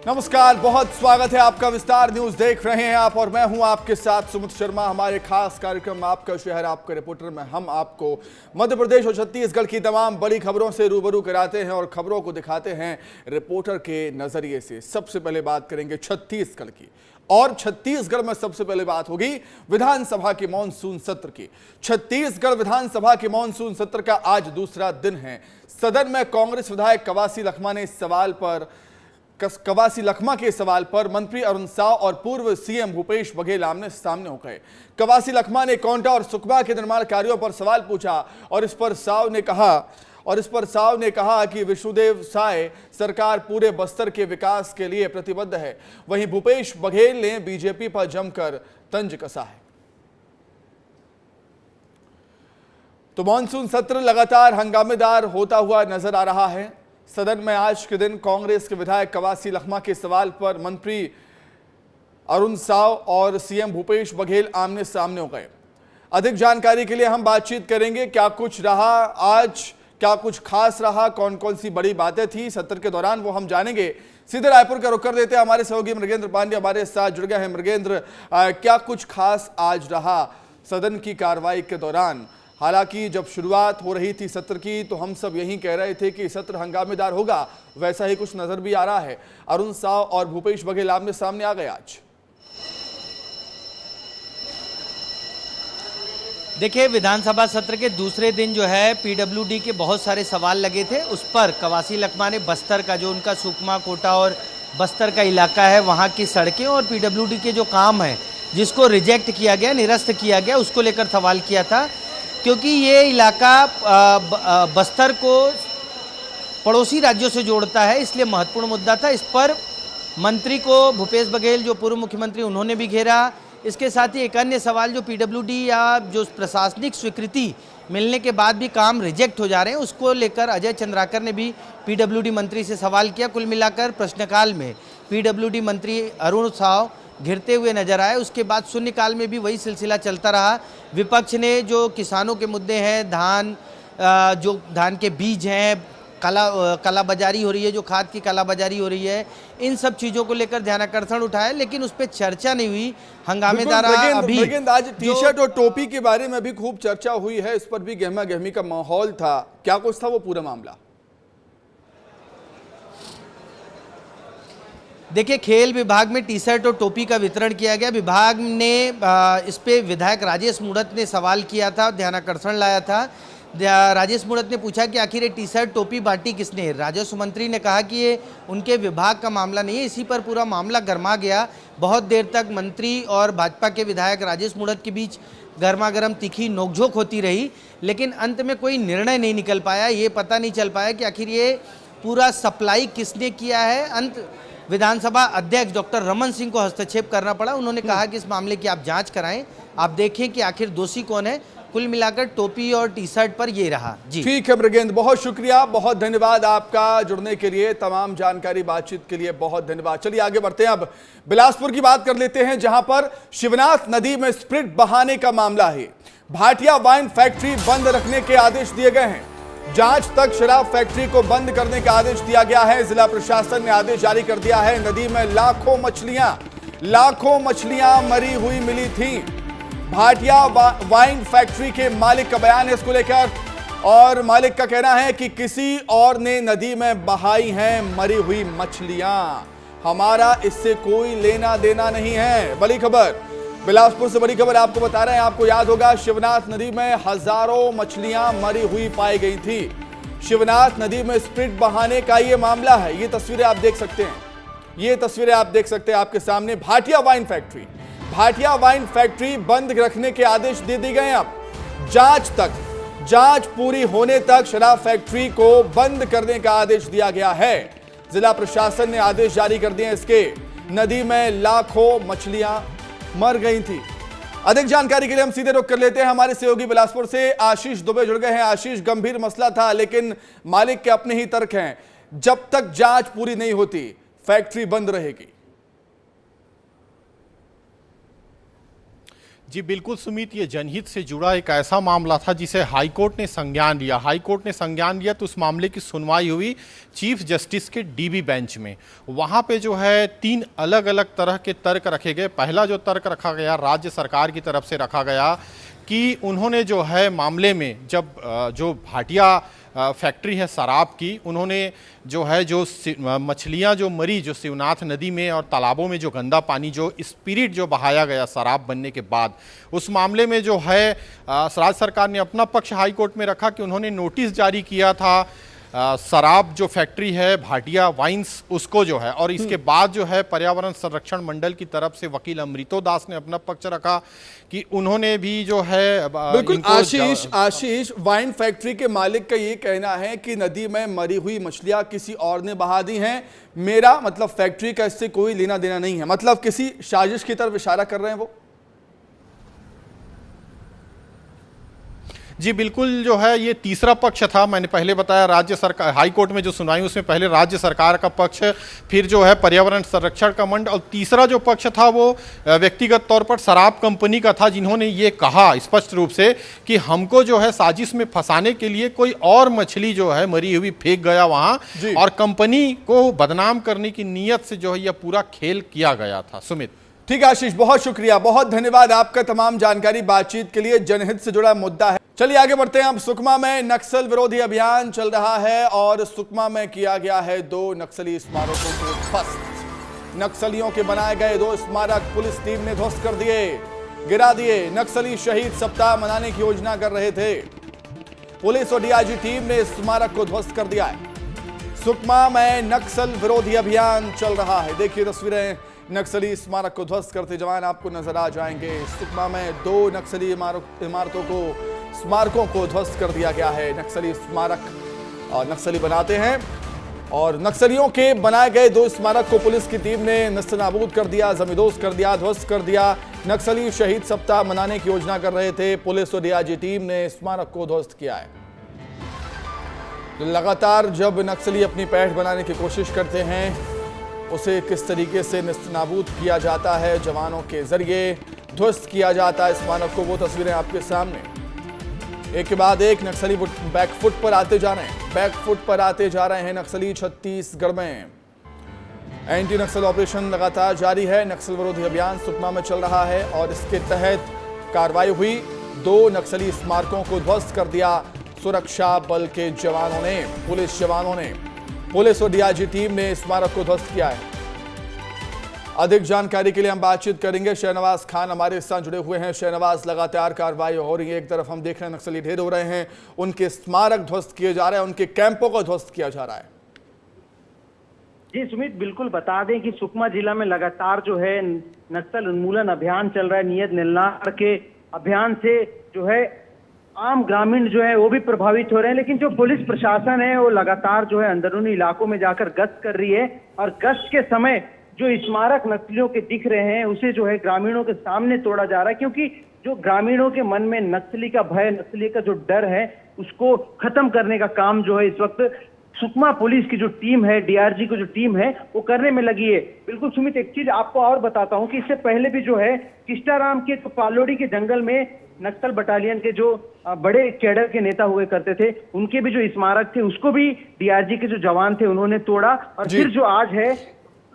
नमस्कार, बहुत स्वागत है आपका। विस्तार न्यूज देख रहे हैं आप और मैं हूं आपके साथ सुमित शर्मा। हमारे खास कार्यक्रम आपका शहर आपका रिपोर्टर में हम आपको मध्य प्रदेश और छत्तीसगढ़ की तमाम बड़ी खबरों से रूबरू कराते हैं और खबरों को दिखाते हैं रिपोर्टर के नजरिए से। सबसे पहले बात करेंगे छत्तीसगढ़ की, और छत्तीसगढ़ में सबसे पहले बात होगी विधानसभा के मॉनसून सत्र की। छत्तीसगढ़ विधानसभा के मॉनसून सत्र का आज दूसरा दिन है। सदन में कांग्रेस विधायक कवासी लखमा के सवाल पर मंत्री अरुण साव और पूर्व सीएम भूपेश बघेल आमने सामने हो गए। कवासी लखमा ने कोंटा और सुकमा के निर्माण कार्यों पर सवाल पूछा और इस पर साव ने कहा कि विष्णुदेव साय सरकार पूरे बस्तर के विकास के लिए प्रतिबद्ध है। वहीं भूपेश बघेल ने बीजेपी पर जमकर तंज कसा है। तो मॉनसून सत्र लगातार हंगामेदार होता हुआ नजर आ रहा है। सदन में आज के दिन कांग्रेस के विधायक कवासी लखमा के सवाल पर मंत्री अरुण साव और सीएम भूपेश बघेल आमने सामने हो गए। अधिक जानकारी के लिए हम बातचीत करेंगे। क्या कुछ रहा आज, क्या कुछ खास रहा, कौन कौन सी बड़ी बातें थी सत्र के दौरान, वो हम जानेंगे। सीधे रायपुर का रुख कर देते हैं। हमारे सहयोगी मृगेंद्र पांडे हमारे साथ जुड़ गए हैं। मृगेंद्र, क्या कुछ खास आज रहा सदन की कार्रवाई के दौरान? हालांकि जब शुरुआत हो रही थी सत्र की तो हम सब यही कह रहे थे कि सत्र हंगामेदार होगा, वैसा ही कुछ नजर भी आ रहा है। अरुण साव और भूपेश बघेल आमने सामने आ गए आज। देखिए, विधानसभा सत्र के दूसरे दिन जो है पीडब्ल्यूडी के बहुत सारे सवाल लगे थे। उस पर कवासी लखमा ने बस्तर का, जो उनका सुकमा, कोटा और बस्तर का इलाका है, वहाँ की सड़कें और पीडब्ल्यूडी के जो काम है जिसको रिजेक्ट किया गया, निरस्त किया गया, उसको लेकर सवाल किया था। क्योंकि ये इलाका बस्तर को पड़ोसी राज्यों से जोड़ता है, इसलिए महत्वपूर्ण मुद्दा था। इस पर मंत्री को भूपेश बघेल, जो पूर्व मुख्यमंत्री, उन्होंने भी घेरा। इसके साथ ही एक अन्य सवाल, जो पीडब्ल्यूडी या जो प्रशासनिक स्वीकृति मिलने के बाद भी काम रिजेक्ट हो जा रहे हैं, उसको लेकर अजय चंद्राकर ने भी पीडब्ल्यूडी मंत्री से सवाल किया। कुल मिलाकर प्रश्नकाल में पीडब्ल्यूडी मंत्री अरुण साव घिरते हुए नजर आए। उसके बाद शून्यकाल में भी वही सिलसिला चलता रहा। विपक्ष ने जो किसानों के मुद्दे हैं, जो धान के बीज हैं, कालाबाजारी हो रही है, जो खाद की कालाबाजारी हो रही है, इन सब चीज़ों को लेकर ध्यानाकर्षण उठाया, लेकिन उस पर चर्चा नहीं हुई। हंगामेदार अभी आज टी शर्ट और टोपी के बारे में भी खूब चर्चा हुई है, इस पर भी गहमा गहमी का माहौल था। क्या कुछ था वो पूरा मामला? देखिए, खेल विभाग में टी शर्ट और टोपी का वितरण किया गया। विभाग ने इस पे विधायक राजेश मूणत ने सवाल किया था, ध्यानाकर्षण लाया था। राजेश मूणत ने पूछा कि आखिर ये टी शर्ट टोपी बांटी किसने? राजस्व मंत्री ने कहा कि ये उनके विभाग का मामला नहीं है। इसी पर पूरा मामला गर्मा गया। बहुत देर तक मंत्री और भाजपा के विधायक राजेश मूणत के बीच गर्मा गर्म तीखी नोकझोंक होती रही, लेकिन अंत में कोई निर्णय नहीं निकल पाया। ये पता नहीं चल पाया कि आखिर ये पूरा सप्लाई किसने किया है। विधानसभा अध्यक्ष डॉक्टर रमन सिंह को हस्तक्षेप करना पड़ा। उन्होंने कहा कि इस मामले की आप जांच कराएं, आप देखें कि आखिर दोषी कौन है। कुल मिलाकर टोपी और टी शर्ट पर ये रहा। जी ठीक है मृगेंद्र, बहुत शुक्रिया, बहुत धन्यवाद आपका जुड़ने के लिए, तमाम जानकारी बातचीत के लिए बहुत धन्यवाद। चलिए आगे बढ़ते हैं। अब बिलासपुर की बात कर लेते हैं, जहां पर शिवनाथ नदी में स्प्रिट बहाने का मामला है। भाटिया वाइन फैक्ट्री बंद रखने के आदेश दिए गए हैं। जांच तक शराब फैक्ट्री को बंद करने का आदेश दिया गया है। जिला प्रशासन ने आदेश जारी कर दिया है। नदी में लाखों मछलियां मरी हुई मिली थी। भाटिया वाइन फैक्ट्री के मालिक का बयान है इसको लेकर, और मालिक का कहना है कि किसी और ने नदी में बहाई हैं मरी हुई मछलियां, हमारा इससे कोई लेना देना नहीं है। बड़ी खबर बिलासपुर से, बड़ी खबर आपको बता रहे हैं। आपको याद होगा शिवनाथ नदी में हजारों मछलियां मरी हुई पाई गई थी। शिवनाथ नदी में स्प्रिट बहाने का ये मामला है। ये तस्वीरें आप देख सकते हैं, आपके सामने। भाटिया वाइन फैक्ट्री बंद रखने के आदेश दे दिए गए। अब जांच पूरी होने तक शराब फैक्ट्री को बंद करने का आदेश दिया गया है। जिला प्रशासन ने आदेश जारी कर दिए इसके। नदी में लाखों मछलियां मर गई थी। अधिक जानकारी के लिए हम सीधे रुख कर लेते हैं। हमारे सहयोगी बिलासपुर से आशीष दुबे जुड़ गए हैं। आशीष, गंभीर मसला था, लेकिन मालिक के अपने ही तर्क हैं, जब तक जांच पूरी नहीं होती फैक्ट्री बंद रहेगी। जी बिल्कुल सुमित, ये जनहित से जुड़ा एक ऐसा मामला था जिसे हाईकोर्ट ने संज्ञान लिया। हाईकोर्ट ने संज्ञान लिया तो उस मामले की सुनवाई हुई चीफ जस्टिस के डीबी बेंच में। वहाँ पे जो है 3 अलग अलग तरह के तर्क रखे गए। पहला जो तर्क रखा गया राज्य सरकार की तरफ से रखा गया कि उन्होंने जो है मामले में जब जो भाटिया फैक्ट्री है शराब की, उन्होंने जो है जो मछलियां जो मरी जो शिवनाथ नदी में और तालाबों में जो गंदा पानी जो स्पिरिट जो बहाया गया शराब बनने के बाद, उस मामले में जो है राज्य सरकार ने अपना पक्ष हाई कोर्ट में रखा कि उन्होंने नोटिस जारी किया था शराब जो फैक्ट्री है भाटिया वाइन्स उसको जो है, और इसके बाद जो है पर्यावरण संरक्षण मंडल की तरफ से वकील अमृतो दास ने अपना पक्ष रखा कि उन्होंने भी जो है बिल्कुल आशीष वाइन फैक्ट्री के मालिक का ये कहना है कि नदी में मरी हुई मछलियां किसी और ने बहा दी हैं, मेरा मतलब फैक्ट्री का इससे कोई लेना देना नहीं है। मतलब किसी साजिश की तरफ इशारा कर रहे हैं वो। जी बिल्कुल, जो है ये तीसरा पक्ष था। मैंने पहले बताया राज्य सरकार हाई कोर्ट में जो सुनाई उसमें पहले राज्य सरकार का पक्ष, फिर जो है पर्यावरण संरक्षण का मंडल, और तीसरा जो पक्ष था वो व्यक्तिगत तौर पर शराब कंपनी का था, जिन्होंने ये कहा स्पष्ट रूप से कि हमको जो है साजिश में फंसाने के लिए कोई और मछली जो है मरी हुई फेंक गया वहां, और कंपनी को बदनाम करने की नीयत से जो है यह पूरा खेल किया गया था। सुमित, ठीक है आशीष, बहुत शुक्रिया, बहुत धन्यवाद आपका तमाम जानकारी बातचीत के लिए। जनहित से जुड़ा मुद्दा है। चलिए आगे बढ़ते हैं। अब सुकमा में नक्सल विरोधी अभियान चल रहा है और सुकमा में किया गया है 2 नक्सली स्मारकों को ध्वस्त। नक्सलियों के बनाए गए 2 स्मारक पुलिस टीम ने ध्वस्त कर दिए, गिरा दिए। नक्सली शहीद सप्ताह मनाने की योजना कर रहे थे। पुलिस और डीआईजी टीम ने स्मारक को ध्वस्त कर दिया है। सुकमा में नक्सल विरोधी अभियान चल रहा है। देखिए तस्वीरें, नक्सली स्मारक को ध्वस्त करते जवान आपको नजर आ जाएंगे। सुकमा में 2 नक्सली इमारतों को स्मारकों को ध्वस्त कर दिया गया है। नक्सली स्मारक और नक्सली बनाते हैं और नक्सलियों के बनाए गए 2 स्मारक को पुलिस की टीम ने नस्तनाबूद कर दिया, जमींदोज कर दिया, ध्वस्त कर दिया। नक्सली शहीद सप्ताह मनाने की योजना कर रहे थे। पुलिस और डीआईजी टीम ने स्मारक को ध्वस्त किया है। तो लगातार जब नक्सली अपनी पैठ बनाने की कोशिश करते हैं, उसे किस तरीके से नस्तनाबूद किया जाता है, जवानों के जरिए ध्वस्त किया जाता है स्मारक को, वो तस्वीरें आपके सामने। एक के बाद एक नक्सली बैकफुट पर आते जा रहे हैं, बैकफुट पर आते जा रहे हैं नक्सली। छत्तीसगढ़ में एंटी नक्सल ऑपरेशन लगातार जारी है। नक्सल विरोधी अभियान सुकमा में चल रहा है और इसके तहत कार्रवाई हुई। 2 नक्सली स्मारकों को ध्वस्त कर दिया सुरक्षा बल के जवानों ने, पुलिस जवानों ने। पुलिस और डीआईजी टीम ने स्मारक को ध्वस्त किया है। अधिक जानकारी के लिए हम बातचीत करेंगे। शहनवाज खान हमारे साथ जुड़े हुए हैं। शहनवाज, लगातार कार्रवाई हो रही है, एक तरफ हम देख रहे हैं नक्सली ढेर हो रहे हैं, उनके स्मारक ध्वस्त किए जा रहे हैं, उनके कैंपों को ध्वस्त किया जा रहा है। जी सुमित, बिल्कुल बता दें कि सुकमा जिला में लगातार जो है नक्सल उन्मूलन अभियान चल रहा है। नियत निर्नार के अभियान से जो है आम ग्रामीण जो है वो भी प्रभावित हो रहे हैं, लेकिन जो पुलिस प्रशासन है वो लगातार जो है अंदरूनी इलाकों में जाकर गश्त कर रही है और गश्त के समय जो स्मारक नक्सलियों के दिख रहे हैं उसे जो है ग्रामीणों के सामने तोड़ा जा रहा है, क्योंकि जो ग्रामीणों के मन में नक्सली का भय, नक्सली का जो डर है उसको खत्म करने का काम जो है इस वक्त सुकमा पुलिस की जो टीम है, डीआरजी की जो टीम है वो करने में लगी है। बिल्कुल सुमित, एक चीज आपको और बताता हूं कि इससे पहले भी जो है किस्टाराम के तो पालोड़ी के जंगल में नक्सल बटालियन के जो बड़े कैडर के नेता हुए करते थे, उनके भी जो स्मारक थे उसको भी डीआरजी के जो जवान थे उन्होंने तोड़ा। और फिर जो आज है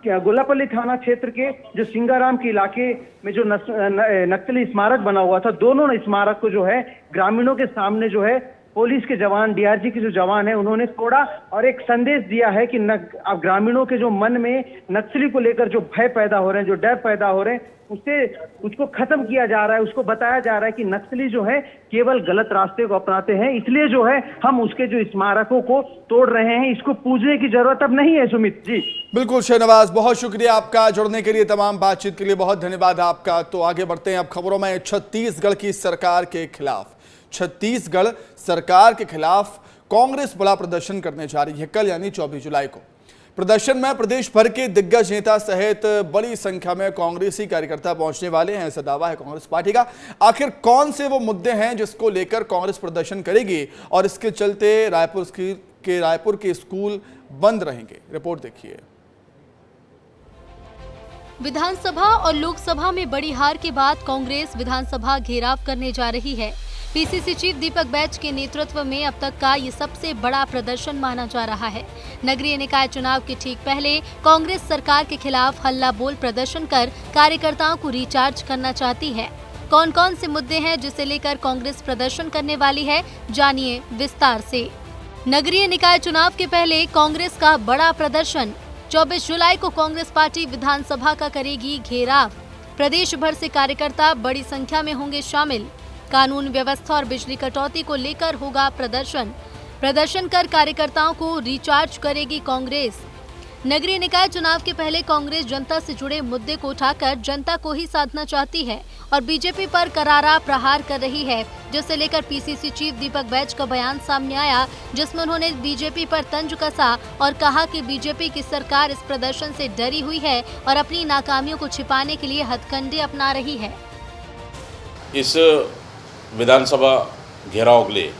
गोलापल्ली थाना क्षेत्र के जो सिंगाराम के इलाके में जो नक्सली स्मारक बना हुआ था, दोनों स्मारक को जो है ग्रामीणों के सामने जो है पुलिस के जवान, डीआरजी के जो जवान है उन्होंने तोड़ा और एक संदेश दिया है कि अब ग्रामीणों के जो मन में नक्सली को लेकर जो भय पैदा हो रहे हैं, जो डर पैदा हो रहे हैं, उसको खत्म किया जा रहा है। उसको बताया जा रहा है कि नक्सली जो है केवल गलत रास्ते को अपनाते हैं, इसलिए जो है हम उसके जो स्मारकों को तोड़ रहे हैं, इसको पूजने की जरूरत अब नहीं है। सुमित जी, बिल्कुल शहनवाज, बहुत शुक्रिया आपका जुड़ने के लिए, तमाम बातचीत के लिए बहुत धन्यवाद आपका। तो आगे बढ़ते हैं अब खबरों में। छत्तीसगढ़ की सरकार के खिलाफ, छत्तीसगढ़ सरकार के खिलाफ कांग्रेस बड़ा प्रदर्शन करने जा रही है कल, यानी 24 जुलाई को। प्रदर्शन में प्रदेश भर के दिग्गज नेता सहित बड़ी संख्या में कांग्रेसी कार्यकर्ता पहुंचने वाले हैं, ऐसा दावा है कांग्रेस पार्टी का। आखिर कौन से वो मुद्दे हैं जिसको लेकर कांग्रेस प्रदर्शन करेगी और इसके चलते रायपुर के स्कूल बंद रहेंगे, रिपोर्ट देखिए। विधानसभा और लोकसभा में बड़ी हार के बाद कांग्रेस विधानसभा घेराव करने जा रही है। पीसीसी चीफ दीपक बैज के नेतृत्व में अब तक का ये सबसे बड़ा प्रदर्शन माना जा रहा है। नगरीय निकाय चुनाव के ठीक पहले कांग्रेस सरकार के खिलाफ हल्ला बोल प्रदर्शन कर कार्यकर्ताओं को रिचार्ज करना चाहती है। कौन कौन से मुद्दे हैं जिसे लेकर कांग्रेस प्रदर्शन करने वाली है, जानिए विस्तार से। नगरीय निकाय चुनाव के पहले कांग्रेस का बड़ा प्रदर्शन। 24 जुलाई को कांग्रेस पार्टी विधानसभा का करेगी घेराव। प्रदेश भर से कार्यकर्ता बड़ी संख्या में होंगे शामिल। कानून व्यवस्था और बिजली कटौती को लेकर होगा प्रदर्शन कर कार्यकर्ताओं को रिचार्ज करेगी कांग्रेस। नगरीय निकाय चुनाव के पहले कांग्रेस जनता से जुड़े मुद्दे को उठाकर जनता को ही साधना चाहती है और बीजेपी पर करारा प्रहार कर रही है, जिसे लेकर पीसीसी चीफ दीपक बैज का बयान सामने आया, जिसमें उन्होंने बीजेपी पर तंज कसा और कहा कि बीजेपी की सरकार इस प्रदर्शन से डरी हुई है और अपनी नाकामियों को छिपाने के लिए हथकंडे अपना रही है। इस विधानसभा घेराव के लिए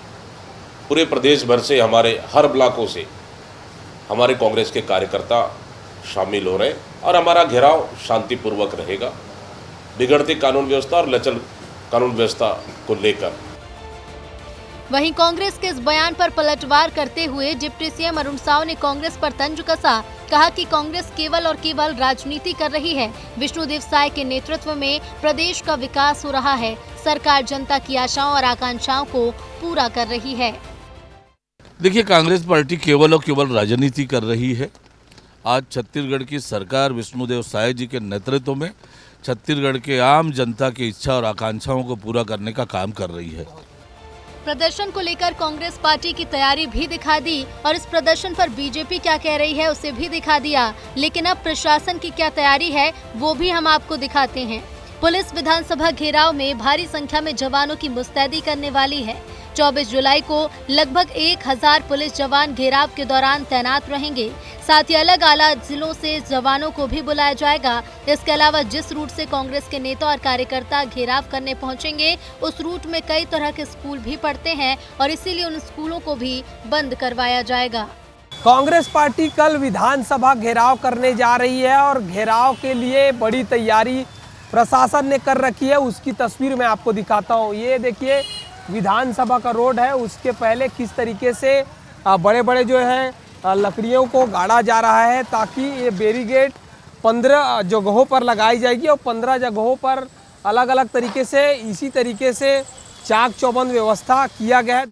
पूरे प्रदेश भर से, हमारे हर ब्लॉकों से हमारे कांग्रेस के कार्यकर्ता शामिल हो रहे हैं और हमारा घेराव शांतिपूर्वक रहेगा, बिगड़ती कानून व्यवस्था और लचर कानून व्यवस्था को लेकर। वहीं कांग्रेस के इस बयान पर पलटवार करते हुए डिप्टी सीएम अरुण साव ने कांग्रेस पर तंज कसा, कहा कि कांग्रेस केवल और केवल राजनीति कर रही है। विष्णुदेव साय के नेतृत्व में प्रदेश का विकास हो रहा है। सरकार जनता की आशाओं और आकांक्षाओं को पूरा कर रही है। देखिए, कांग्रेस पार्टी केवल और केवल राजनीति कर रही है। आज छत्तीसगढ़ की सरकार विष्णुदेव साय जी के नेतृत्व में छत्तीसगढ़ के आम जनता की इच्छा और आकांक्षाओं को पूरा करने का काम कर रही है। प्रदर्शन को लेकर कांग्रेस पार्टी की तैयारी भी दिखा दी और इस प्रदर्शन पर बीजेपी क्या कह रही है उसे भी दिखा दिया। लेकिन अब प्रशासन की क्या तैयारी है वो भी हम आपको दिखाते हैं। पुलिस विधानसभा घेराव में भारी संख्या में जवानों की मुस्तैदी करने वाली है। 24 जुलाई को लगभग 1000 पुलिस जवान घेराव के दौरान तैनात रहेंगे। साथ ही अलग अलग जिलों से जवानों को भी बुलाया जाएगा। इसके अलावा जिस रूट से कांग्रेस के नेता और कार्यकर्ता घेराव करने पहुंचेंगे, उस रूट में कई तरह के स्कूल भी पढ़ते हैं और इसीलिए उन स्कूलों को भी बंद करवाया जाएगा। कांग्रेस पार्टी कल विधानसभा घेराव करने जा रही है और घेराव के लिए बड़ी तैयारी प्रशासन ने कर रखी है। उसकी तस्वीर मैं आपको दिखाता हूँ। ये देखिए विधानसभा का रोड है, उसके पहले किस तरीके से बड़े बड़े जो है लकड़ियों को गाड़ा जा रहा है ताकि ये बैरिकेड 15 जगहों पर लगाई जाएगी और 15 जगहों पर अलग अलग तरीके से इसी तरीके से चाक चौबंद व्यवस्था किया गया है।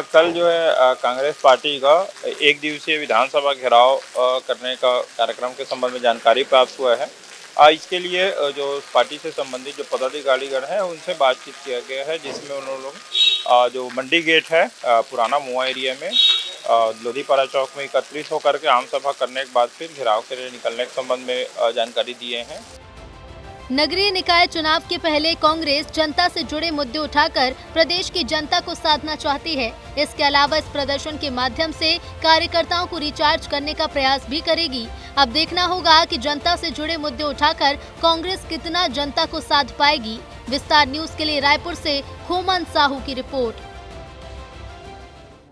कल जो है कांग्रेस पार्टी का एक दिवसीय विधानसभा घेराव करने का कार्यक्रम के संबंध में जानकारी प्राप्त हुआ है। इसके लिए जो पार्टी से संबंधित जो पदाधिकारीगण हैं उनसे बातचीत किया गया है, जिसमें उन्होंने लोग जो मंडी गेट है पुराना मुआ एरिया में लोधीपारा चौक में एकत्रित होकर के आम सभा करने के बाद फिर घेराव के लिए निकलने के संबंध में जानकारी दिए हैं। नगरीय निकाय चुनाव के पहले कांग्रेस जनता से जुड़े मुद्दे उठाकर प्रदेश की जनता को साधना चाहती है। इसके अलावा इस प्रदर्शन के माध्यम से कार्यकर्ताओं को रिचार्ज करने का प्रयास भी करेगी। अब देखना होगा कि जनता से जुड़े मुद्दे उठाकर कांग्रेस कितना जनता को साध पाएगी। विस्तार न्यूज के लिए रायपुर से खोमन साहू की रिपोर्ट।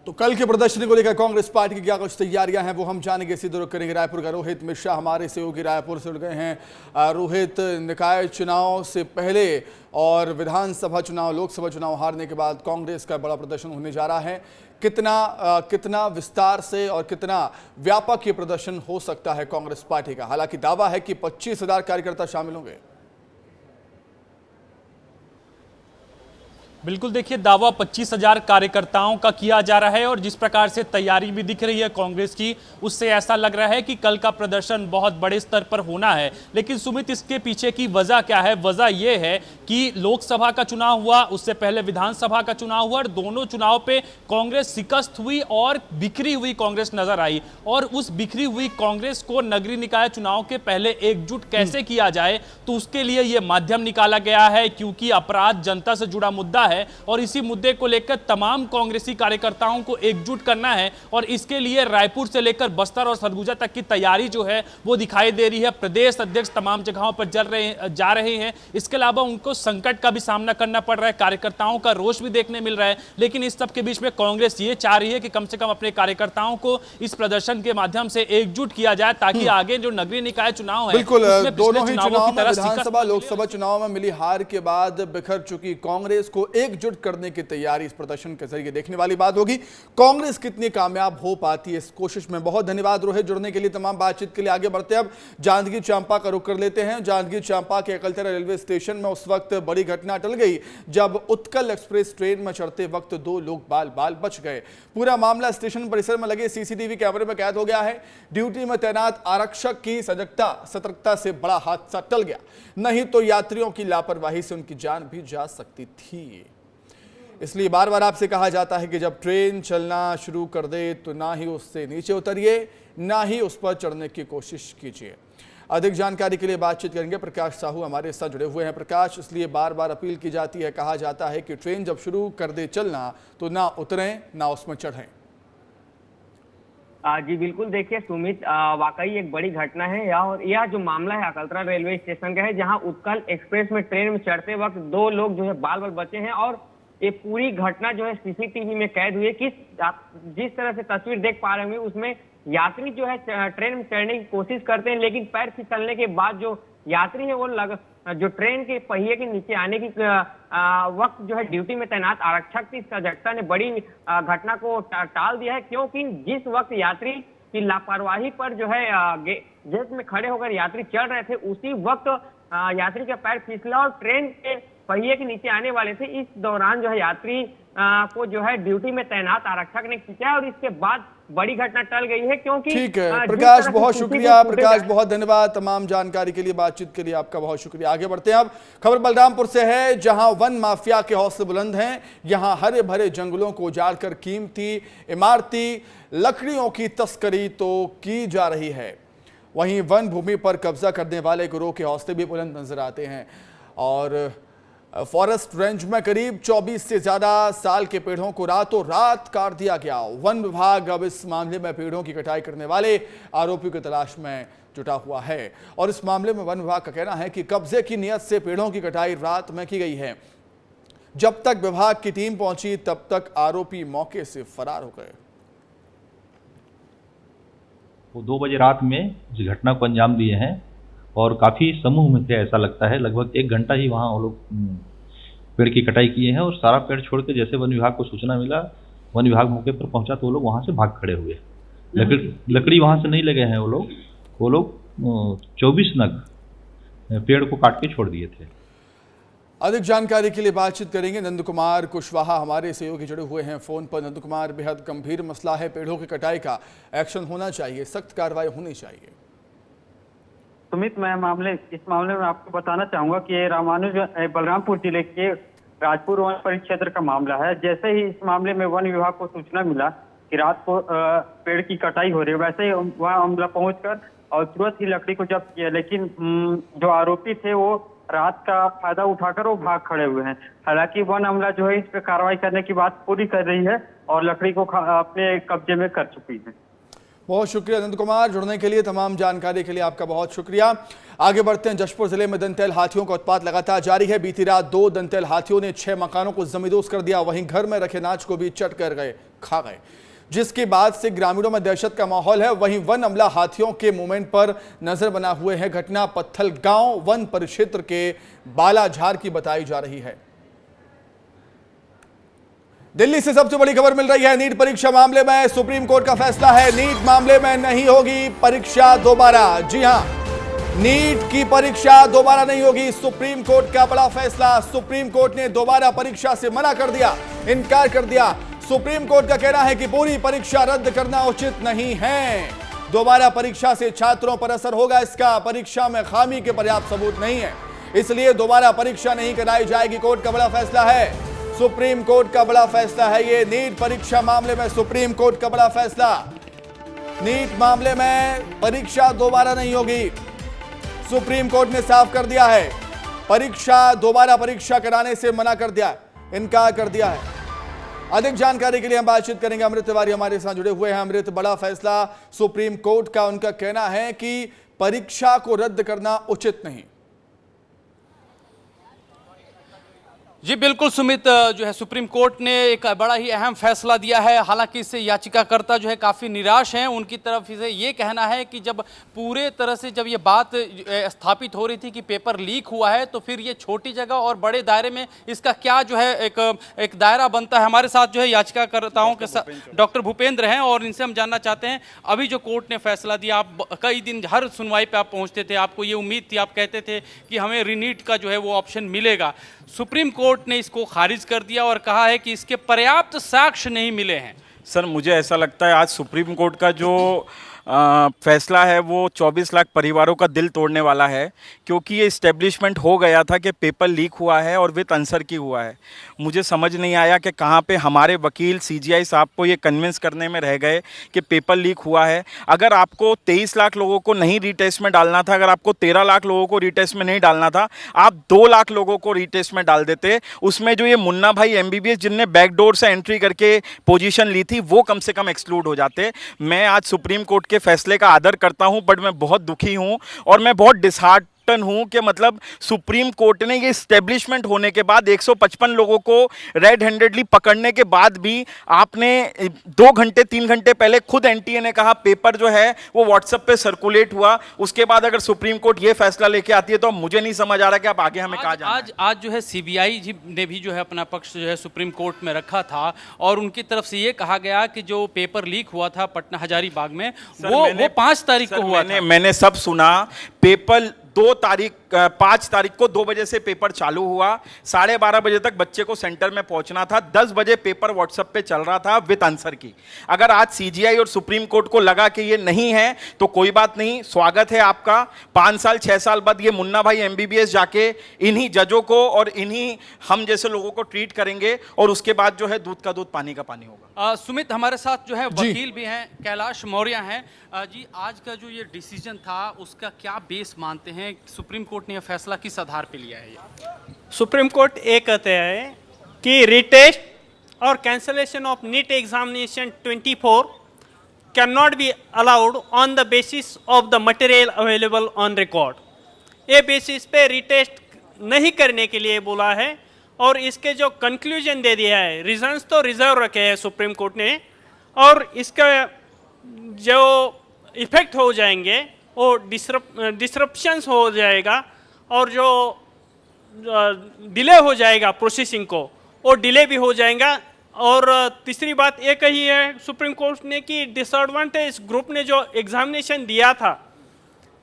तो कल के प्रदर्शन को लेकर कांग्रेस पार्टी की क्या कुछ तैयारियां हैं वो हम जानेंगे। सीधे रुख करेंगे रायपुर का। रोहित मिश्रा हमारे सहयोगी रायपुर से जुड़ गए हैं। रोहित, निकाय चुनाव से पहले और विधानसभा चुनाव, लोकसभा चुनाव हारने के बाद कांग्रेस का बड़ा प्रदर्शन होने जा रहा है। कितना विस्तार से और कितना व्यापक ये प्रदर्शन हो सकता है कांग्रेस पार्टी का? हालांकि दावा है कि 25,000 कार्यकर्ता शामिल होंगे। बिल्कुल, देखिए दावा 25,000 कार्यकर्ताओं का किया जा रहा है और जिस प्रकार से तैयारी भी दिख रही है कांग्रेस की, उससे ऐसा लग रहा है कि कल का प्रदर्शन बहुत बड़े स्तर पर होना है। लेकिन सुमित, इसके पीछे की वजह क्या है? वजह यह है कि लोकसभा का चुनाव हुआ, उससे पहले विधानसभा का चुनाव हुआ और दोनों चुनाव पे कांग्रेस शिकस्त हुई और बिखरी हुई कांग्रेस नजर आई। और उस बिखरी हुई कांग्रेस को नगरीय निकाय चुनाव के पहले एकजुट कैसे किया जाए, तो उसके लिए यह माध्यम निकाला गया है। क्योंकि अपराध जनता से जुड़ा मुद्दा है और इसी मुद्दे को लेकर तमाम कांग्रेसी कार्यकर्ताओं को एकजुट करना है और इसके लिए रायपुर से लेकर बस्तर और सरगुजा तक की तैयारी जो है वो दिखाई दे रही है। प्रदेश अध्यक्ष तमाम जगहों पर जा रहे हैं। इसके अलावा उनको संकट का भी सामना करना पड़ रहा है, कार्यकर्ताओं का रोष भी देखने मिल रहा है, लेकिन इस सब के बीच में कांग्रेस ये चाह रही है कि कम से कम अपने कार्यकर्ताओं को इस प्रदर्शन के माध्यम से एकजुट किया जाए ताकि आगे जो नगरीय निकाय चुनाव है, बिल्कुल दोनों ही चुनाव में विधानसभा लोकसभा चुनाव में मिली हार के बाद बिखर चुकी कांग्रेस को एकजुट करने की तैयारी इस प्रदर्शन के जरिए देखने वाली बात होगी। कांग्रेस कितनी कामयाब हो पाती है इस कोशिश में। बहुत धन्यवाद रोहित जुड़ने के लिए। तमाम बातचीत के लिए आगे बढ़ते हैं। अब जांजगीर चांपा का रुख कर लेते हैं। जांजगीर चांपा के अकलतरा रेलवे स्टेशन में उस वक्त बड़ी घटना टल गई जब उत्कल एक्सप्रेस ट्रेन में चढ़ते वक्त 2 लोग बाल बाल बच गए। पूरा मामला स्टेशन परिसर में लगे सीसीटीवी कैमरे में कैद हो गया है। ड्यूटी में तैनात आरक्षक की सतर्कता से बड़ा हादसा टल गया, नहीं तो यात्रियों की लापरवाही से उनकी जान भी जा सकती थी। इसलिए बार बार आपसे कहा जाता है कि जब ट्रेन चलना शुरू कर दे तो ना ही उससे नीचे उतरिए, ना ही उस पर चढ़ने की कोशिश कीजिए। अधिक जानकारी के लिए बातचीत करेंगे। प्रकाश साहू हमारे साथ जुड़े हुए हैं। प्रकाश, इसलिए बार बार अपील की जाती है, कहा जाता है कि ट्रेन जब शुरू कर दे चलना तो ना उतरें ना उसमें चढ़ें। जी बिल्कुल, देखिए सुमित, वाकई एक बड़ी घटना है और यह जो मामला है अकलतरा रेलवे स्टेशन का है, जहां उत्कल एक्सप्रेस में ट्रेन में चढ़ते वक्त 2 लोग जो है बाल बाल बचे हैं और ये पूरी घटना जो है सीसीटीवी में कैद हुई है। जिस तरह से तस्वीर देख पा रहे होंगे उसमें यात्री जो है ट्रेन में चढ़ने की कोशिश करते हैं, लेकिन पैर फिसलने के बाद जो यात्री है वो जो ट्रेन के पहिए के नीचे आने की वक्त जो है ड्यूटी में तैनात आरक्षक की सजगता ने बड़ी घटना को टाल दिया है, क्योंकि जिस वक्त यात्री की लापरवाही पर जो है गेट में खड़े होकर यात्री चढ़ रहे थे, उसी वक्त यात्री का पैर फिसला और ट्रेन के पहिए के नीचे आने वाले थे। इस दौरान जो है यात्री को जो है ड्यूटी में तैनात आरक्षक ने खींचा और इसके बाद बड़ी घटना टल गई है। क्योंकि ठीक है प्रकाश, बहुत शुक्रिया। प्रकाश, बहुत धन्यवाद तमाम जानकारी के लिए, बातचीत के लिए आपका बहुत शुक्रिया। आगे बढ़ते हैं। अब खबर बलरामपुर से है, जहां वन माफिया के हौसले बुलंद हैं। यहां हरे भरे जंगलों को उजाड़कर कीमती इमारती लकड़ियों की तस्करी तो की जा रही है, वहीं वन भूमि पर कब्जा करने वाले गिरोह के हौसले भी बुलंद नजर आते हैं। और फॉरेस्ट रेंज में करीब 24 से ज्यादा साल के पेड़ों को रातों रात काट दिया गया। वन विभाग अब इस मामले में पेड़ों की कटाई करने वाले आरोपियों की तलाश में जुटा हुआ है और इस मामले में वन विभाग का कहना है कि कब्जे की नियत से पेड़ों की कटाई रात में की गई है। जब तक विभाग की टीम पहुंची तब तक आरोपी मौके से फरार हो गए। वो 2 बजे रात में इस घटना को अंजाम दिए हैं और काफ़ी समूह में थे, ऐसा लगता है। लगभग 1 घंटा ही वहाँ वो लोग पेड़ की कटाई किए हैं और सारा पेड़ छोड़ के जैसे वन विभाग को सूचना मिला, वन विभाग मौके पर पहुंचा तो वो लोग वहाँ से भाग खड़े हुए। लकड़ी वहाँ से नहीं लगे हैं वो लोग 24 नग पेड़ को काट के छोड़ दिए थे। अधिक जानकारी के लिए बातचीत करेंगे। नंद कुमार कुशवाहा हमारे सहयोगी जुड़े हुए हैं फोन पर। नंद कुमार, बेहद गंभीर मसला है, पेड़ों की कटाई का एक्शन होना चाहिए, सख्त कार्रवाई होनी चाहिए। सुमित, मैं इस मामले में आपको बताना चाहूंगा कि ये बलरामपुर जिले के राजपुर वन परिक्षेत्र का मामला है। जैसे ही इस मामले में वन विभाग को सूचना मिला कि रात को पेड़ की कटाई हो रही है, वैसे ही वहाँ अमला पहुंचकर और तुरंत ही लकड़ी को जब्त किया, लेकिन जो आरोपी थे वो रात का फायदा उठाकर वो भाग खड़े हुए हैं। हालांकि वन अमला जो है इस पर कार्रवाई करने की बात पूरी कर रही है और लकड़ी को अपने कब्जे में कर चुकी है। बहुत शुक्रिया नंद कुमार, जुड़ने के लिए, तमाम जानकारी के लिए आपका बहुत शुक्रिया। आगे बढ़ते हैं। जशपुर जिले में दंतैल हाथियों का उत्पात लगातार जारी है। बीती रात 2 दंतैल हाथियों ने 6 मकानों को जमींदोज कर दिया, वहीं घर में रखे अनाज को भी चट कर खा गए, जिसके बाद से ग्रामीणों में दहशत का माहौल है। वहीं वन अमला हाथियों के मूवमेंट पर नजर बना हुए हैं। घटना पत्थल गांव वन परिक्षेत्र के बालाझार की बताई जा रही है। दिल्ली से सबसे बड़ी खबर मिल रही है। नीट परीक्षा मामले में सुप्रीम कोर्ट का फैसला है। नीट मामले में नहीं होगी परीक्षा दोबारा। जी हां, नीट की परीक्षा दोबारा नहीं होगी। सुप्रीम कोर्ट का बड़ा फैसला। सुप्रीम कोर्ट ने दोबारा परीक्षा से मना कर दिया, इनकार कर दिया। सुप्रीम कोर्ट का कहना है कि पूरी परीक्षा रद्द करना उचित नहीं है। दोबारा परीक्षा से छात्रों पर असर होगा, इसका परीक्षा में खामी के पर्याप्त सबूत नहीं है, इसलिए दोबारा परीक्षा नहीं कराई जाएगी। कोर्ट का बड़ा फैसला है। सुप्रीम कोर्ट का बड़ा फैसला है ये। नीट परीक्षा मामले में सुप्रीम कोर्ट का बड़ा फैसला। नीट मामले में परीक्षा दोबारा नहीं होगी। सुप्रीम कोर्ट ने साफ कर दिया है, दोबारा परीक्षा कराने से मना कर दिया। इनकार कर दिया है। अधिक जानकारी के लिए हम बातचीत करेंगे। अमृत तिवारी हमारे साथ जुड़े हुए हैं। अमृत, बड़ा फैसला सुप्रीम कोर्ट का, उनका कहना है कि परीक्षा को रद्द करना उचित नहीं। जी बिल्कुल सुमित, जो है सुप्रीम कोर्ट ने एक बड़ा ही अहम फैसला दिया है। हालांकि इससे याचिकाकर्ता जो है काफ़ी निराश हैं। उनकी तरफ से ये कहना है कि जब पूरे तरह से जब ये बात स्थापित हो रही थी कि पेपर लीक हुआ है, तो फिर ये छोटी जगह और बड़े दायरे में इसका क्या जो है एक दायरा बनता है। हमारे साथ जो है याचिकाकर्ताओं के साथ डॉक्टर भूपेंद्र हैं और इनसे हम जानना चाहते हैं अभी जो कोर्ट ने फैसला दिया। आप कई दिन हर सुनवाई पर आप पहुँचते थे, आपको ये उम्मीद थी, आप कहते थे कि हमें रीनीट का जो है वो ऑप्शन मिलेगा। सुप्रीम कोर्ट ने इसको खारिज कर दिया और कहा है कि इसके पर्याप्त साक्ष्य नहीं मिले हैं। सर, मुझे ऐसा लगता है आज सुप्रीम कोर्ट का जो फैसला है वो 24 लाख परिवारों का दिल तोड़ने वाला है, क्योंकि ये इस्टेब्लिशमेंट हो गया था कि पेपर लीक हुआ है और विद आंसर की हुआ है। मुझे समझ नहीं आया कि कहाँ पे हमारे वकील सीजीआई साहब को ये कन्विंस करने में रह गए कि पेपर लीक हुआ है। अगर आपको 23 लाख लोगों को नहीं रीटेस्ट में डालना था, अगर आपको 13 लाख लोगों को रीटेस्ट में नहीं डालना था, आप 2 लाख लोगों को रीटेस्ट में डाल देते। उसमें जो ये मुन्ना भाई एमबीबीएस जिनने बैकडोर से एंट्री करके पोजीशन ली थी, वो कम से कम एक्सक्लूड हो जाते। मैं आज सुप्रीम कोर्ट के फैसले का आदर करता हूं, बट मैं बहुत दुखी हूं और मैं बहुत डिसहार्ट हूं कि मतलब सुप्रीम कोर्ट ने ये स्टैब्लिशमेंट होने के बाद 155 लोगों को रेड हैंडेडली पकड़ने के बाद भी आपने 2 घंटे 3 घंटे पहले खुद एनटीए ने कहा पेपर जो है वो व्हाट्सएप पे सर्कुलेट हुआ। उसके बाद अगर सुप्रीम कोर्ट ये फैसला लेके आती है तो मुझे नहीं समझ आ रहा कि आप आगे हमें कहा जाना है। आज जो है सीबीआई जी ने भी जो है अपना पक्ष जो है सुप्रीम कोर्ट में रखा था और उनकी तरफ से ये कहा गया कि जो पेपर लीक हुआ था पटना हजारीबाग में वो 5 तारीख को हुआ था। मैंने सब सुना। पेपर 5 तारीख को 2 बजे से पेपर चालू हुआ, 12:30 बजे तक बच्चे को सेंटर में पहुंचना था, 10 बजे पेपर व्हाट्सएप पे चल रहा था विद आंसर की। अगर आज सीजीआई और सुप्रीम कोर्ट को लगा कि ये नहीं है तो कोई बात नहीं, स्वागत है आपका। 5 साल 6 साल बाद ये मुन्ना भाई एमबीबीएस जाके इन्हीं जजों को और इन्हीं हम जैसे लोगों को ट्रीट करेंगे और उसके बाद जो है दूध का दूध पानी का पानी होगा। सुमित, हमारे साथ जो है वकील भी हैं, कैलाश मौर्य हैं। जी, आज का जो ये डिसीजन था उसका क्या बेस मानते हैं? सुप्रीम कोर्ट ने यह फैसला किस आधार पे लिया है? सुप्रीम कोर्ट ये कहते हैं कि रिटेस्ट और cancellation of NEET examination 24 can not be allowed on the basis of the material available on record. ये बेसिस पे रिटेस्ट नहीं करने के लिए बोला है और इसके जो कंक्लूजन दे दिया है, रीजंस तो रिजर्व रखे हैं सुप्रीम कोर्ट ने, और इसका जो इफेक्ट हो जाएंगे वो डिसरप्शंस हो जाएगा और जो डिले हो जाएगा प्रोसेसिंग को, वो डिले भी हो जाएगा। और तीसरी बात ये कही है सुप्रीम कोर्ट ने कि डिसएडवांटेज ग्रुप ने जो एग्जामिनेशन दिया था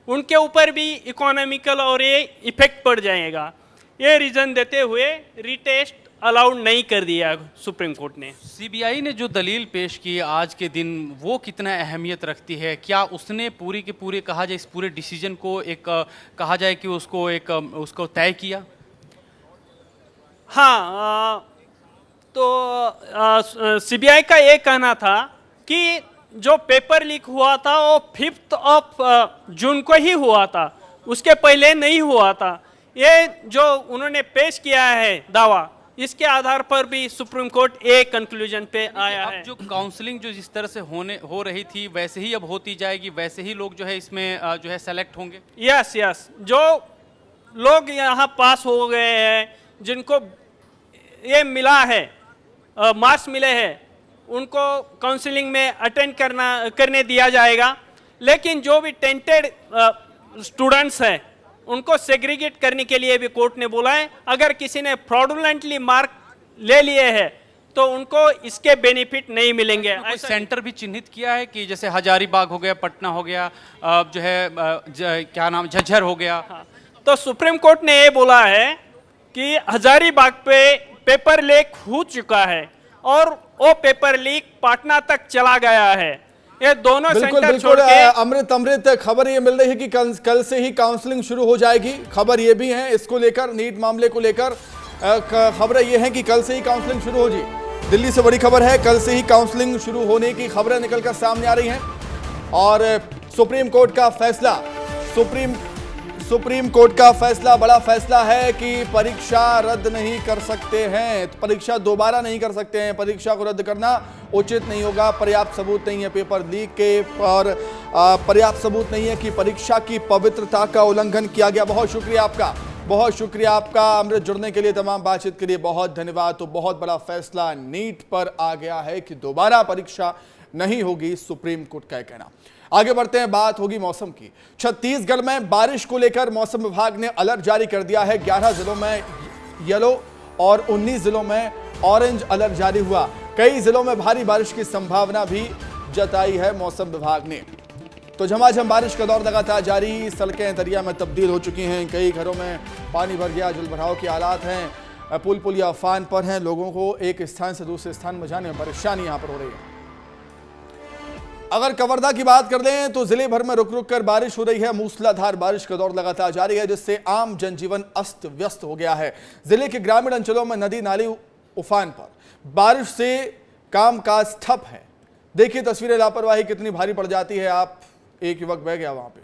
उनके ऊपर भी इकोनॉमिकल और ये इफेक्ट पड़ जाएगा। ये रीज़न देते हुए रिटेस्ट अलाउड नहीं कर दिया सुप्रीम कोर्ट ने। सीबीआई ने जो दलील पेश की आज के दिन, वो कितना अहमियत रखती है? क्या उसने पूरी के पूरे कहा जाए इस पूरे डिसीजन को एक कहा जाए कि उसको तय किया? हाँ, तो सीबीआई का ये कहना था कि जो पेपर लीक हुआ था वो 5 जून को ही हुआ था, उसके पहले नहीं हुआ था। ये जो उन्होंने पेश किया है दावा, इसके आधार पर भी सुप्रीम कोर्ट एक कंक्लूजन पे आया है। जो काउंसलिंग जो जिस तरह से हो रही थी वैसे ही अब होती जाएगी, वैसे ही लोग जो है इसमें जो है सेलेक्ट होंगे। यस, जो लोग यहाँ पास हो गए हैं, जिनको ये मिला है, मार्क्स मिले हैं, उनको काउंसलिंग में अटेंड करने दिया जाएगा। लेकिन जो भी टेंटेड स्टूडेंट्स हैं उनको सेग्रीगेट करने के लिए भी कोर्ट ने बोला है। अगर किसी ने फ्रॉडुलेंटली मार्क ले लिए हैं तो उनको इसके बेनिफिट नहीं मिलेंगे। कोई सेंटर भी चिन्हित किया है कि जैसे हजारीबाग हो गया, पटना हो गया, जो है क्या नाम झज्जर हो गया? हाँ, तो सुप्रीम कोर्ट ने ये बोला है कि हजारीबाग पे पेपर लीक हो चुका है और वो पेपर लीक पटना तक चला गया है। ये दोनों सेंटर छोड़ के अमृत खबर ये मिल रही है कि कल से ही काउंसलिंग शुरू हो जाएगी। खबर ये भी है इसको लेकर, नीट मामले को लेकर खबर ये है कि कल से ही काउंसलिंग शुरू हो जी। दिल्ली से बड़ी खबर है, कल से ही काउंसलिंग शुरू होने की खबरें निकलकर सामने आ रही हैं और सुप्रीम कोर्ट का फैसला, सुप्रीम कोर्ट का फैसला बड़ा फैसला है कि परीक्षा रद्द नहीं कर सकते हैं, तो परीक्षा दोबारा नहीं कर सकते हैं। परीक्षा को रद्द करना उचित नहीं होगा। पर्याप्त सबूत नहीं है पेपर लीक के और पर्याप्त सबूत नहीं है कि परीक्षा की पवित्रता का उल्लंघन किया गया। बहुत शुक्रिया आपका, बहुत शुक्रिया आपका अमृत, जुड़ने के लिए, तमाम बातचीत के लिए बहुत धन्यवाद। तो बहुत बड़ा फैसला नीट पर आ गया है कि दोबारा परीक्षा नहीं होगी, सुप्रीम कोर्ट का कहना। आगे बढ़ते हैं, बात होगी मौसम की। छत्तीसगढ़ में बारिश को लेकर मौसम विभाग ने अलर्ट जारी कर दिया है। 11 जिलों में येलो और 19 जिलों में ऑरेंज अलर्ट जारी हुआ। कई जिलों में भारी बारिश की संभावना भी जताई है मौसम विभाग ने। तो झमाझम बारिश का दौर लगातार जारी, सड़कें दरिया में तब्दील हो चुकी हैं, कई घरों में पानी भर गया, जलभराव के हालात हैं, पुल पुलिया उफान पर हैं, लोगों को एक स्थान से दूसरे स्थान में जाने में परेशानी यहां पर हो रही है। अगर कवर्धा की बात कर लें तो जिले भर में रुक रुक कर बारिश हो रही है। मूसलाधार बारिश का दौर लगातार जारी है, जिससे आम जनजीवन अस्त व्यस्त हो गया है। जिले के ग्रामीण अंचलों में नदी नाली उफान पर, बारिश से कामकाज ठप है। देखिए तस्वीरें, लापरवाही कितनी भारी पड़ जाती है। आप एक युवक बह गया वहां पे,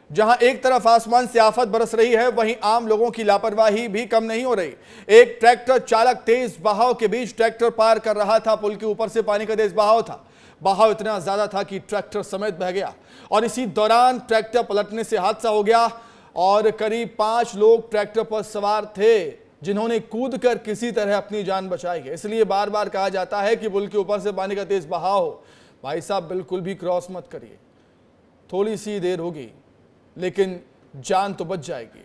जहां एक तरफ आसमान से आफत बरस रही है, वहीं आम लोगों की लापरवाही भी कम नहीं हो रही। एक ट्रैक्टर चालक तेज बहाव के बीच ट्रैक्टर पार कर रहा था। पुल के ऊपर से पानी का तेज बहाव था, बहाव इतना ज्यादा था कि ट्रैक्टर समेत बह गया और इसी दौरान ट्रैक्टर पलटने से हादसा हो गया और करीब 5 लोग ट्रैक्टर पर सवार थे, जिन्होंने कूदकर किसी तरह अपनी जान बचाई है। इसलिए बार बार कहा जाता है कि पुल के ऊपर से पानी का तेज बहाव हो, भाई साहब बिल्कुल भी क्रॉस मत करिए, थोड़ी सी देर होगी लेकिन जान तो बच जाएगी।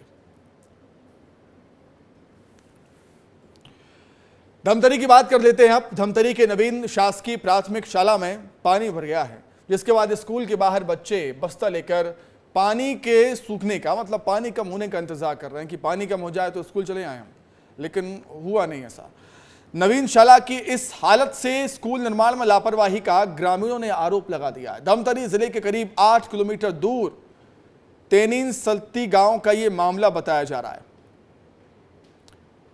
धमतरी की बात कर लेते हैं अब। धमतरी के नवीन शासकीय प्राथमिक शाला में पानी भर गया है, जिसके बाद स्कूल के बाहर बच्चे बस्ता लेकर पानी के सूखने का, मतलब पानी कम होने का इंतजार कर रहे हैं कि पानी कम हो जाए तो स्कूल चले आए हम, लेकिन हुआ नहीं ऐसा। नवीन शाला की इस हालत से स्कूल निर्माण में लापरवाही का ग्रामीणों ने आरोप लगा दिया है। धमतरी जिले के करीब 8 किलोमीटर दूर तेनीन सल्ती गांव का यह मामला बताया जा रहा है।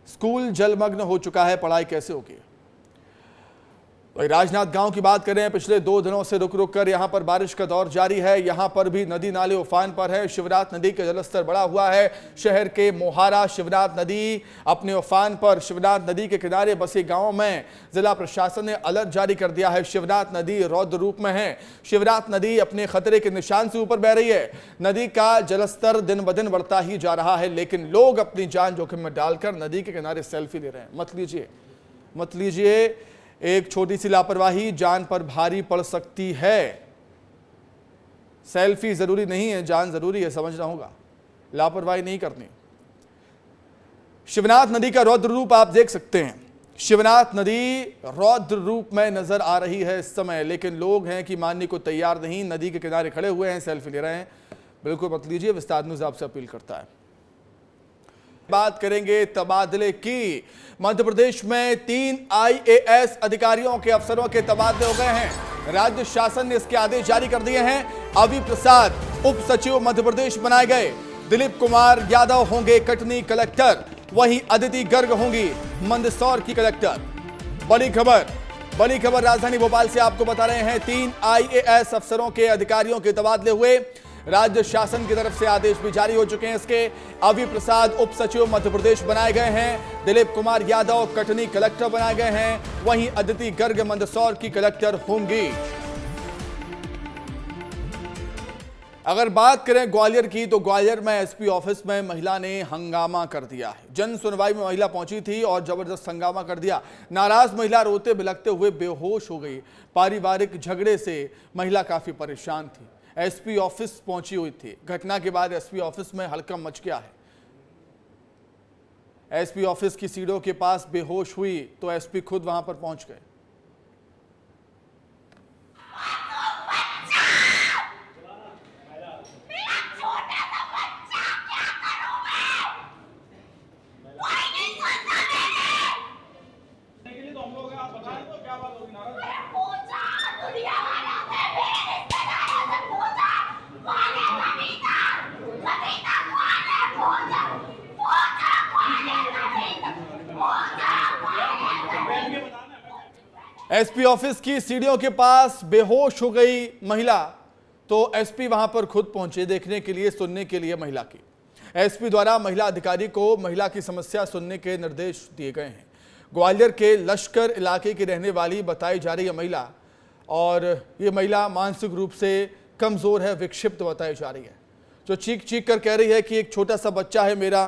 स्कूल जलमग्न हो चुका है, पढ़ाई कैसे होगी। वही राजनाथ गांव की बात करें, पिछले 2 दिनों से रुक रुक कर यहां पर बारिश का दौर जारी है। यहां पर भी नदी नाले उफान पर है। शिवनाथ नदी का जलस्तर बढ़ा हुआ है। शहर के मोहारा शिवनाथ नदी अपने उफान पर। शिवनाथ नदी के किनारे बसे गांवों में जिला प्रशासन ने अलर्ट जारी कर दिया है। शिवनाथ नदी रौद्र रूप में है। शिवनाथ नदी अपने खतरे के निशान से ऊपर बह रही है। नदी का जलस्तर दिन ब दिन बढ़ता ही जा रहा है, लेकिन लोग अपनी जान जोखिम में डालकर नदी के किनारे सेल्फी ले रहे हैं। मत लीजिए, एक छोटी सी लापरवाही जान पर भारी पड़ सकती है। सेल्फी जरूरी नहीं है, जान जरूरी है, समझना होगा, लापरवाही नहीं करनी। शिवनाथ नदी का रौद्र रूप आप देख सकते हैं। शिवनाथ नदी रौद्र रूप में नजर आ रही है इस समय, लेकिन लोग हैं कि मानने को तैयार नहीं। नदी के किनारे खड़े हुए हैं, सेल्फी ले रहे हैं। बिल्कुल मत लीजिए, विस्तार न्यूज़ आपसे अपील करता है। बात करेंगे तबादले की। मध्य प्रदेश में 3 IAS अधिकारियों के अफसरों के तबादले हो गए हैं। राज्य शासन ने इसके आदेश जारी कर दिए हैं। अवि प्रसाद उप सचिव मध्य प्रदेश बनाए गए। दिलीप कुमार यादव होंगे कटनी कलेक्टर, वहीं अदिति गर्ग होंगी मंदसौर की कलेक्टर। बड़ी खबर राजधानी भोपाल से आपको बता रहे हैं। 3 IAS अफसरों के अधिकारियों के तबादले हुए। राज्य शासन की तरफ से आदेश भी जारी हो चुके हैं। इसके अवि प्रसाद उप सचिव मध्य प्रदेश बनाए गए हैं। दिलीप कुमार यादव कटनी कलेक्टर बनाए गए हैं, वहीं अदिति गर्ग मंदसौर की कलेक्टर होंगी। अगर बात करें ग्वालियर की, तो ग्वालियर में SP ऑफिस में महिला ने हंगामा कर दिया है। जन सुनवाई में महिला पहुंची थी और जबरदस्त हंगामा कर दिया। नाराज महिला रोते बिलखते हुए बेहोश हो गई। पारिवारिक झगड़े से महिला काफी परेशान थी। SP ऑफिस पहुंची हुई थी। घटना के बाद SP ऑफिस में हड़कंप मच गया है। SP ऑफिस की सीढ़ियों के पास बेहोश हुई तो SP खुद वहां पर पहुंच गए। SP ऑफिस की सीढ़ियों के पास बेहोश हो गई महिला तो SP वहां पर खुद पहुंचे देखने के लिए, सुनने के लिए महिला की। एसपी द्वारा महिला अधिकारी को महिला की समस्या सुनने के निर्देश दिए गए हैं। ग्वालियर के लश्कर इलाके की रहने वाली बताई जा रही है महिला, और ये महिला मानसिक रूप से कमजोर है, विक्षिप्त बताई जा रही है, जो चीख चीख कर कह रही है कि एक छोटा सा बच्चा है मेरा,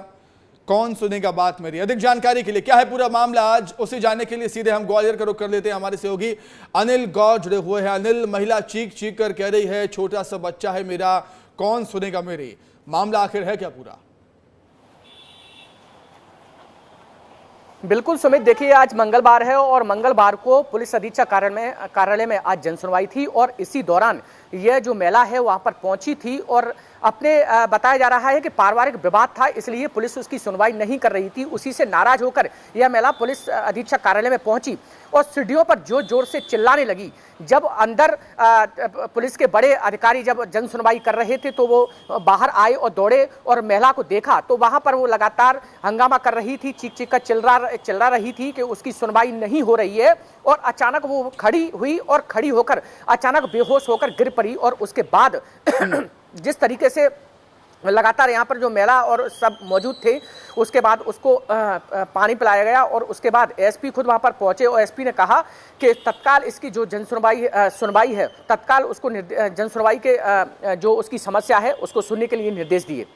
कौन सुनेगा बात मेरी। अधिक जानकारी के लिए क्या है पूरा मामला, आज उसे जानने के लिए सीधे हम ग्वालियर का रुख कर लेते हैं। हमारे सहयोगी अनिल गौर जुड़े हुए हैं। अनिल, महिला चीख चीख कर कह रही है छोटा सा बच्चा है मेरा, कौन सुनेगा मेरी, मामला आखिर है क्या पूरा? बिल्कुल सुमित, देखिए आज मंगलवार है और मंगलवार को पुलिस अधीक्षक कार्यालय में आज जनसुनवाई थी और इसी दौरान यह जो महिला है वहां पर पहुंची थी और अपने बताया जा रहा है कि पारिवारिक विवाद था, इसलिए पुलिस उसकी सुनवाई नहीं कर रही थी। उसी से नाराज होकर यह महिला पुलिस अधीक्षक कार्यालय में पहुंची और सीढ़ियों पर जोर जोर से चिल्लाने लगी। जब अंदर पुलिस के बड़े अधिकारी जब जन सुनवाई कर रहे थे तो वो बाहर आए और दौड़े और महिला को देखा तो वहां पर वो लगातार हंगामा कर रही थी, चीख चीख कर चिल्ला रही थी कि उसकी सुनवाई नहीं हो रही है। और अचानक वो खड़ी हुई और खड़ी होकर अचानक बेहोश होकर गिर पड़ी और उसके बाद जिस तरीके से लगातार यहाँ पर जो महिला और सब मौजूद थे उसके बाद उसको पानी पिलाया गया और उसके बाद एसपी खुद वहाँ पर पहुँचे और एसपी ने कहा कि तत्काल इसकी जो सुनवाई है तत्काल उसको जन सुनवाई के जो उसकी समस्या है उसको सुनने के लिए निर्देश दिए।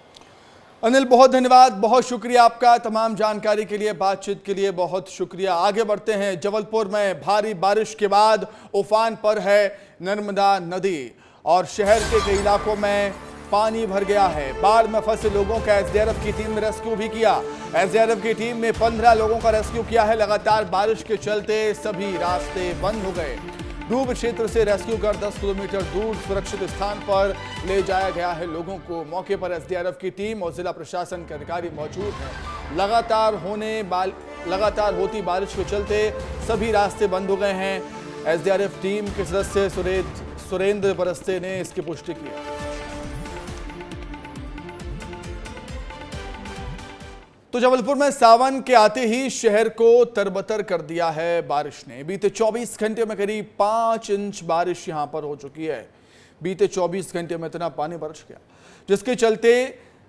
अनिल, बहुत धन्यवाद, बहुत शुक्रिया आपका तमाम जानकारी के लिए, बातचीत के लिए बहुत शुक्रिया। आगे बढ़ते हैं। जबलपुर में भारी बारिश के बाद उफान पर है नर्मदा नदी और शहर के कई इलाकों में पानी भर गया है। बाढ़ में फंसे लोगों का एसडीआरएफ की टीम ने रेस्क्यू भी किया। एसडीआरएफ की टीम ने 15 लोगों का रेस्क्यू किया है। लगातार बारिश के चलते सभी रास्ते बंद हो गए। डूब क्षेत्र से रेस्क्यू कर 10 किलोमीटर दूर सुरक्षित स्थान पर ले जाया गया है लोगों को। मौके पर एसडीआरएफ की टीम और जिला प्रशासन के अधिकारी मौजूद हैं। लगातार होती बारिश के चलते सभी रास्ते बंद हो गए हैं। एसडीआरएफ टीम के सदस्य सुरेंद्र बरस्ते ने इसकी पुष्टि की। तो जबलपुर में सावन के आते ही शहर को तरबतर कर दिया है बारिश ने। बीते 24 घंटे में करीब 5 इंच बारिश यहां पर हो चुकी है। बीते 24 घंटे में इतना पानी बरस गया जिसके चलते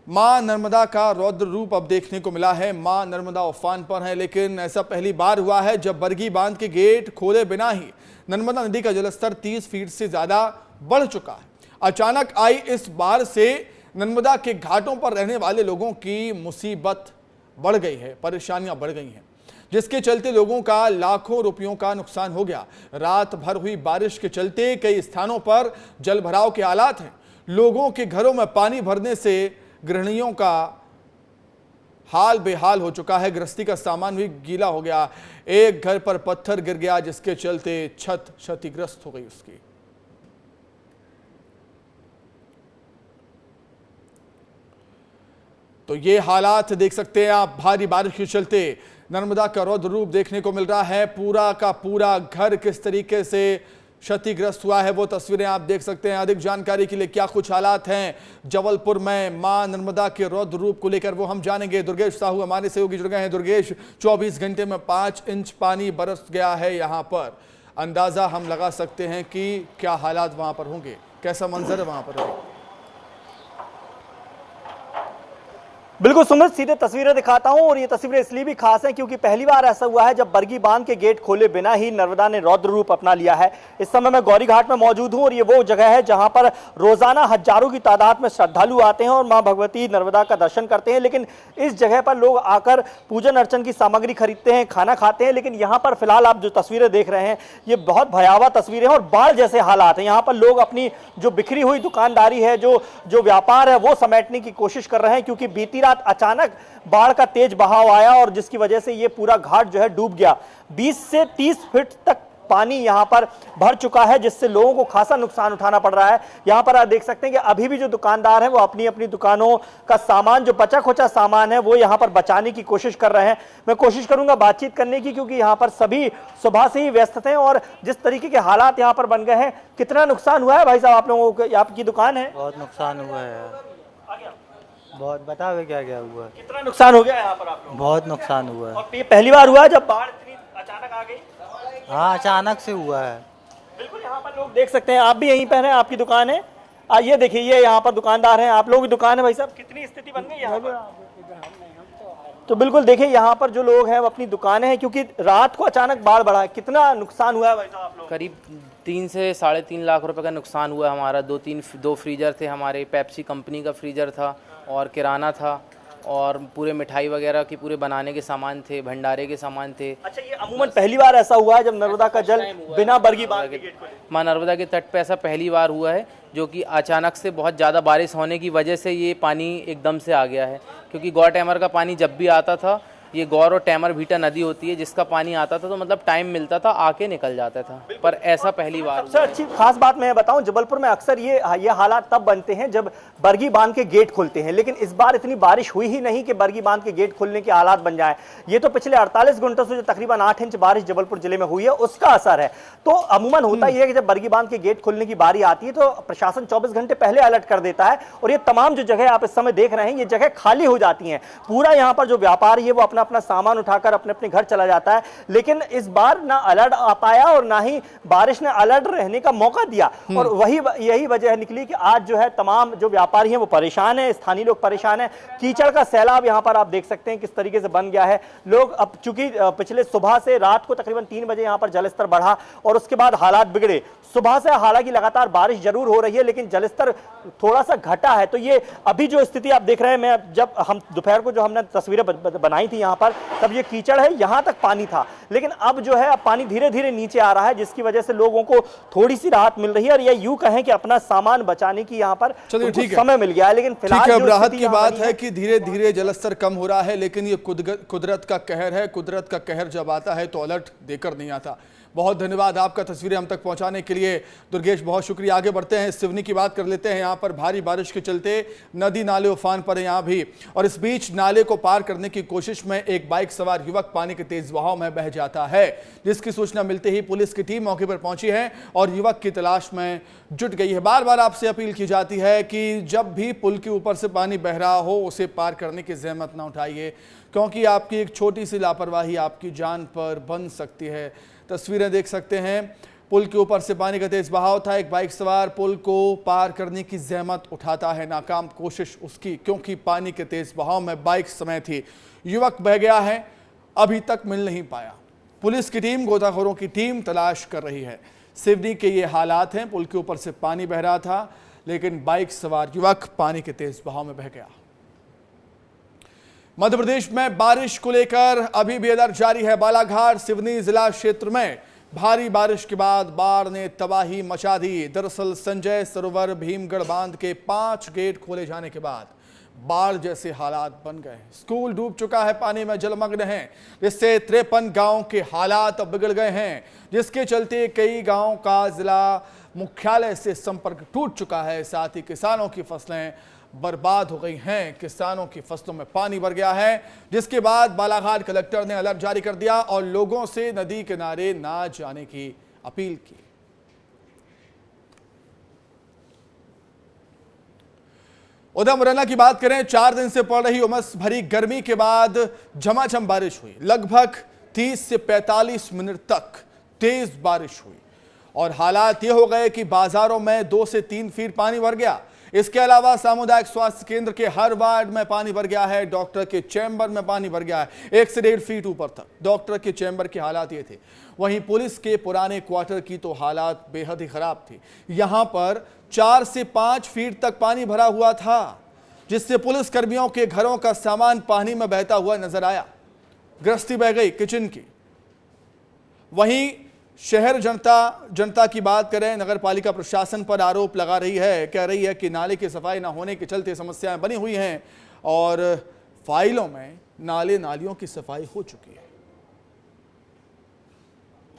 मां नर्मदा का रौद्र रूप अब देखने को मिला है। मां नर्मदा उफान पर है, लेकिन ऐसा पहली बार हुआ है जब बरगी बांध के गेट खोले बिना ही नर्मदा नदी का जलस्तर 30 फीट से ज्यादा बढ़ चुका है। अचानक आई इस बाढ़ से नर्मदा के घाटों पर रहने वाले लोगों की मुसीबत बढ़ गई है, परेशानियां बढ़ गई हैं, जिसके चलते लोगों का लाखों रुपयों का नुकसान हो गया। रात भर हुई बारिश के चलते कई स्थानों पर जल भराव के हालात हैं। लोगों के घरों में पानी भरने से गृहिणियों का हाल बेहाल हो चुका है। गृहस्थी का सामान भी गीला हो गया। एक घर पर पत्थर गिर गया जिसके चलते छत क्षतिग्रस्त हो गई उसकी। तो ये हालात देख सकते हैं आप। भारी बारिश के चलते नर्मदा का रौद्र रूप देखने को मिल रहा है। पूरा का पूरा घर किस तरीके से क्षतिग्रस्त हुआ है वो तस्वीरें आप देख सकते हैं। अधिक जानकारी के लिए क्या कुछ हालात हैं जबलपुर में मां नर्मदा के रौद्र रूप को लेकर वो हम जानेंगे। दुर्गेश साहू हमारे सहयोगी जुड़ गए हैं। दुर्गेश, 24 घंटे में 5 इंच पानी बरस गया है यहाँ पर। अंदाजा हम लगा सकते हैं कि क्या हालात वहां पर होंगे, कैसा मंजर है वहां पर? बिल्कुल सुमित, सीधे तस्वीरें दिखाता हूं और ये तस्वीरें इसलिए भी खास हैं क्योंकि पहली बार ऐसा हुआ है जब बरगी बांध के गेट खोले बिना ही नर्मदा ने रौद्र रूप अपना लिया है। इस समय मैं गौरी घाट में मौजूद हूं और ये वो जगह है जहां पर रोजाना हजारों की तादाद में श्रद्धालु आते हैं और मां भगवती नर्मदा का दर्शन करते हैं। लेकिन इस जगह पर लोग आकर पूजन अर्चन की सामग्री खरीदते हैं, खाना खाते हैं। लेकिन यहाँ पर फिलहाल आप जो तस्वीरें देख रहे हैं ये बहुत भयावह तस्वीरें हैं और बाढ़ जैसे हालात हैं। यहाँ पर लोग अपनी जो बिखरी हुई दुकानदारी है, जो व्यापार है वो समेटने की कोशिश कर रहे हैं क्योंकि बीती रात अचानक बाढ़ का तेज बहाव आया और जिसकी वजह से ये पूरा घाट जो है डूब गया। 20 से 30 फीट तक पानी यहाँ पर भर चुका है जिससे लोगों को खासा नुकसान उठाना पड़ रहा है। यहाँ पर आप देख सकते हैं कि अभी भी जो दुकानदार हैं वो अपनी अपनी दुकानों का सामान, जो बचा खुचा सामान है वो यहाँ पर बचाने की कोशिश कर रहे हैं। मैं कोशिश करूंगा बातचीत करने की क्योंकि यहाँ पर सभी सुबह से ही व्यस्त थे और जिस तरीके के हालात यहाँ पर बन गए हैं। कितना नुकसान हुआ है भाई साहब आप लोगों को? आपकी दुकान है? बहुत नुकसान हुआ है यार, बहुत। बताओ क्या क्या हुआ, कितना नुकसान हो गया यहाँ पर आप लोगों? बहुत नुकसान हुआ है। और ये पहली बार हुआ है जब बाढ़ इतनी अचानक आ गई? हाँ, अचानक से हुआ है। बिल्कुल, यहाँ पर लोग देख सकते हैं। आप भी यहीं पर हैं, आपकी दुकान है? ये देखिए, ये यहाँ पर दुकानदार हैं, आप लोगों की दुकान है भाई साहब, कितनी स्थिति बन गई यहाँ पर? तो बिल्कुल देखिए, यहाँ पर जो लोग हैं वो अपनी दुकानें हैं, क्योंकि रात को अचानक बाढ़ बढ़ा है। कितना नुकसान हुआ है भाई साहब आप लोग? करीब 3 से 3.5 लाख रुपए का नुकसान हुआ हमारा। 2 फ्रीजर थे हमारे, पेप्सी कंपनी का फ्रीजर था और किराना था और पूरे मिठाई वगैरह की पूरे बनाने के सामान थे, भंडारे के सामान थे। अच्छा, ये अमूमन पहली बार ऐसा हुआ है जब नर्मदा का जल बिना बरगी बांध के गेट खोले? मां नर्मदा के तट पे ऐसा पहली बार हुआ है, जो कि अचानक से बहुत ज़्यादा बारिश होने की वजह से ये पानी एकदम से आ गया है। क्योंकि गौर टैमर का पानी जब भी आता था, ये गौर और टैमर भीटा नदी होती है जिसका पानी आता था, तो मतलब टाइम मिलता था आके निकल जाता था, पर ऐसा पहली बार। सबसे अच्छी खास बात मैं बताऊं, जबलपुर में अक्सर ये हालात तब बनते हैं जब बरगी बांध के गेट खुलते हैं, लेकिन इस बार इतनी बारिश हुई ही नहीं कि बरगी बांध के गेट खुलने के हालात बन जाए। ये तो पिछले 48 घंटों से जो तकरीबन 8 इंच बारिश जबलपुर जिले में हुई है उसका असर है। तो अमूमन होता ही है कि जब बरगी बांध के गेट खुलने की बारी आती है तो प्रशासन 24 घंटे पहले अलर्ट कर देता है, और ये तमाम जो जगह आप इस समय देख रहे हैं, ये जगह खाली हो जाती हैं। पूरा यहाँ पर जो व्यापारी है वो अपना अपना सामान उठाकर अपने अपने घर चला जाता है। लेकिन इस बार ना अलर्ट आ पाया और ना ही बारिश ने अलर्ट रहने का मौका दिया, और यही वजह निकली कि आज जो है तमाम जो व्यापारी हैं वो परेशान हैं, स्थानीय लोग परेशान हैं। कीचड़ का सैलाब यहाँ पर आप देख सकते हैं किस तरीके से बन गया है। लोग अब चूंकि पिछले सुबह से रात को तकरीबन 3 बजे यहाँ पर जलस्तर बढ़ा और उसके बाद हालात बिगड़े। सुबह से हालांकि लगातार बारिश जरूर हो रही है, लेकिन जलस्तर थोड़ा सा घटा है। तो ये अभी जो स्थिति आप देख रहे हैं, मैं जब हम दोपहर को जो हमने तस्वीरें बनाई थी यहाँ पर, तब ये कीचड़ है, यहाँ तक पानी था, लेकिन अब जो है अब पानी धीरे धीरे नीचे आ रहा है, जिसकी वजह से लोगों को थोड़ी सी राहत मिल रही है। और ये यूं कहें कि अपना सामान बचाने की यहाँ पर समय मिल गया है। लेकिन फिलहाल राहत की बात है कि धीरे धीरे जलस्तर कम हो रहा है, लेकिन ये कुदरत का कहर है। कुदरत का कहर जब आता है तो अलर्ट देकर नहीं आता। बहुत धन्यवाद आपका तस्वीरें हम तक पहुंचाने के लिए दुर्गेश, बहुत शुक्रिया। आगे बढ़ते हैं, सिवनी की बात कर लेते हैं। यहाँ पर भारी बारिश के चलते नदी नाले उफान पर है यहाँ भी, और इस बीच नाले को पार करने की कोशिश में एक बाइक सवार युवक पानी के तेज बहाव में बह जाता है, जिसकी सूचना मिलते ही पुलिस की टीम मौके पर पहुंची है और युवक की तलाश में जुट गई है। बार बार आपसे अपील की जाती है कि जब भी पुल के ऊपर से पानी बह रहा हो उसे पार करने की जहमत ना उठाइए, क्योंकि आपकी एक छोटी सी लापरवाही आपकी जान पर बन सकती है। तस्वीरें देख सकते हैं, पुल के ऊपर से पानी का तेज बहाव था। एक बाइक सवार पुल को पार करने की जहमत उठाता है, नाकाम कोशिश उसकी, क्योंकि पानी के तेज बहाव में बाइक समेत थी। युवक बह गया है, अभी तक मिल नहीं पाया। पुलिस की टीम, गोताखोरों की टीम तलाश कर रही है। सिवनी के ये हालात हैं, पुल के ऊपर से पानी बह रहा था, लेकिन बाइक सवार युवक पानी के तेज बहाव में बह गया। मध्य प्रदेश में बारिश को लेकर अभी भी अलर्ट जारी है। बालाघाट सिवनी जिला क्षेत्र में भारी बारिश के बाद बाढ़ ने तबाही मचा दी। दरअसल संजय सरोवर भीमगढ़ बांध के 5 गेट खोले जाने के बाद बाढ़ जैसे हालात बन गए। स्कूल डूब चुका है, पानी में जलमग्न है, जिससे 53 गांव के हालात अब बिगड़ गए हैं, जिसके चलते कई गांव का जिला मुख्यालय से संपर्क टूट चुका है। साथ ही किसानों की फसलें बर्बाद हो गई हैं, किसानों की फसलों में पानी भर गया है, जिसके बाद बालाघाट कलेक्टर ने अलर्ट जारी कर दिया और लोगों से नदी किनारे ना जाने की अपील की। उधर मुरैना की बात करें, 4 दिन से पड़ रही उमस भरी गर्मी के बाद झमाझम बारिश हुई। लगभग 30 से 45 मिनट तक तेज बारिश हुई और हालात ये हो गए कि बाजारों में 2 से 3 फीट पानी भर गया। इसके अलावा सामुदायिक स्वास्थ्य केंद्र के हर वार्ड में पानी भर गया है। डॉक्टर के चैम्बर में पानी भर गया है 1 से 1.5 फीट ऊपर तक। डॉक्टर के चैम्बर के हालात ये थे। वहीं पुलिस के पुराने क्वार्टर की तो हालात बेहद ही खराब थी। यहां पर 4 से 5 फीट तक पानी भरा हुआ था, जिससे पुलिस कर्मियों के घरों का सामान पानी में बहता हुआ नजर आया। गृहस्थी बह गई किचन की। वहीं शहर जनता की बात करें, नगर पालिका प्रशासन पर आरोप लगा रही है, कह रही है कि नाले की सफाई न होने के चलते समस्याएं बनी हुई हैं और फाइलों में नाले नालियों की सफाई हो चुकी है।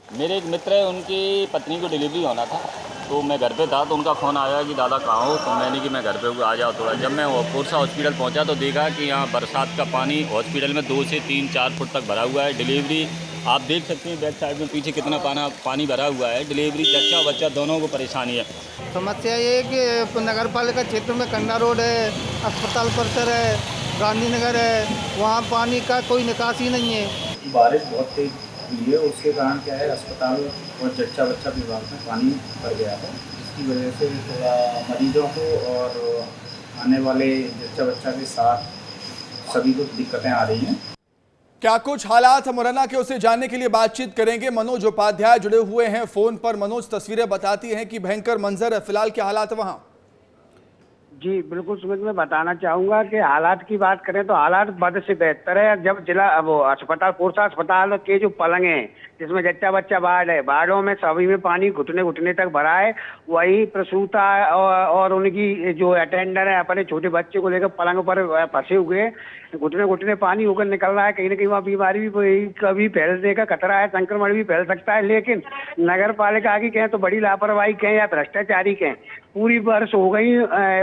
मेरे एक मित्र है, उनकी पत्नी को डिलीवरी होना था, तो मैं घर पे था, तो उनका फ़ोन आया कि दादा कहाँ हो, तो मैंने कि मैं घर पे हूँ, आ जाओ थोड़ा। जब मैं कोरसा हॉस्पिटल पहुँचा तो देखा कि यहाँ बरसात का पानी हॉस्पिटल में 2 से 3-4 फुट तक भरा हुआ है। डिलीवरी आप देख सकते हैं, बैक साइड में पीछे कितना पानी भरा हुआ है। डिलीवरी जच्चा बच्चा दोनों को परेशानी है। समस्या ये है कि नगर पालिका क्षेत्र में कंडा रोड है, अस्पताल परिसर है, गांधीनगर है, वहाँ पानी का कोई निकासी नहीं है। बारिश बहुत तेज हुई है, उसके कारण क्या है, अस्पताल और जच्चा बच्चा विभाग में पानी भर गया है, जिसकी वजह से थोड़ा मरीजों को और आने वाले जच्चा बच्चा के साथ सभी को दिक्कतें आ रही हैं। क्या कुछ हालात मुरैना के, उसे जानने के लिए बातचीत करेंगे। मनोज उपाध्याय जुड़े हुए हैं फोन पर। मनोज, तस्वीरें बताती हैं कि भयंकर मंजर है, फिलहाल क्या हालात है वहां? जी बिल्कुल सुमित, मैं बताना चाहूंगा कि हालात की बात करें तो हालात बद से बेहतर है। जब जिला वो अस्पताल कोरसा अस्पताल के जो पलंग हैं जिसमें जच्चा बच्चा वार्ड है, वार्डों में सभी में पानी घुटने घुटने तक भरा है। वही प्रसूता और उनकी जो अटेंडर है अपने छोटे बच्चे को लेकर पलंग पर फंसे हुए, घुटने घुटने पानी होकर निकल रहा है। कहीं ना कहीं वहाँ बीमारी भी कभी फैलने का खतरा है, संक्रमण भी फैल सकता है। लेकिन नगर पालिका की कहें तो बड़ी लापरवाही कहें या भ्रष्टाचारी कहें, पूरी वर्ष हो गई,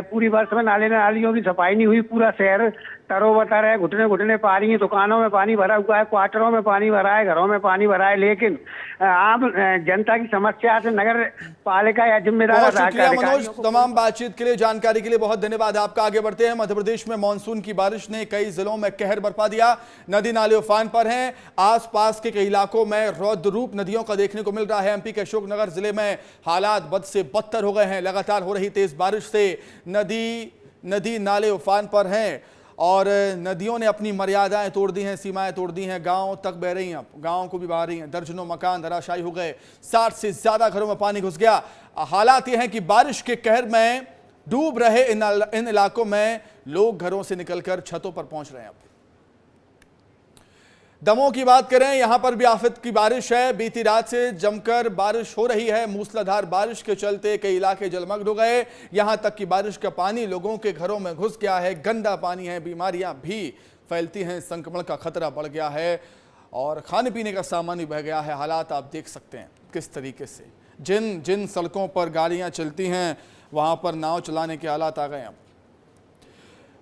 पूरी वर्ष में नाले नालियों की सफाई नहीं हुई। पूरा शहर तरोबतर है, घुटने घुटने पानी है, दुकानों में पानी भरा हुआ है, क्वार्टरों में पानी भरा है, घरों में पानी भरा है। लेकिन आम जनता की समस्या से नगर पालिका या जिम्मेदार मनोज, तमाम बातचीत के लिए, जानकारी के लिए बहुत धन्यवाद आपका। आगे बढ़ते हैं। मध्य प्रदेश में मानसून की बारिश ने कई जिलों में कहर बरपा दिया। नदी नाले उफान पर हैं। आसपास के कई इलाकों में रौद्र रूप नदियों का देखने को मिल रहा है। एमपी के अशोकनगर जिले में हालात बद से बदतर हो गए हैं। लगातार हो रही तेज बारिश से नदी नाले उफान पर हैं और नदियों ने अपनी मर्यादाएं तोड़ दी हैं, सीमाएं तोड़ दी हैं। गांव तक बह रही हैं, अब गांव को भी बहा रही हैं। दर्जनों मकान धराशायी हो गए, 60 से ज्यादा घरों में पानी घुस गया। हालात ये हैं कि बारिश के कहर में डूब रहे इन इलाकों में लोग घरों से निकलकर छतों पर पहुंच रहे हैं। अब दमोह की बात करें, यहां पर भी आफत की बारिश है। बीती रात से जमकर बारिश हो रही है। मूसलाधार बारिश के चलते कई इलाके जलमग्न हो गए। यहां तक कि बारिश का पानी लोगों के घरों में घुस गया है। गंदा पानी है, बीमारियां भी फैलती हैं, संक्रमण का खतरा बढ़ गया है और खाने पीने का सामान भी बह गया है। हालात आप देख सकते हैं किस तरीके से जिन सड़कों पर गाड़ियां चलती हैं वहां पर नाव चलाने के हालात आ गए हैं।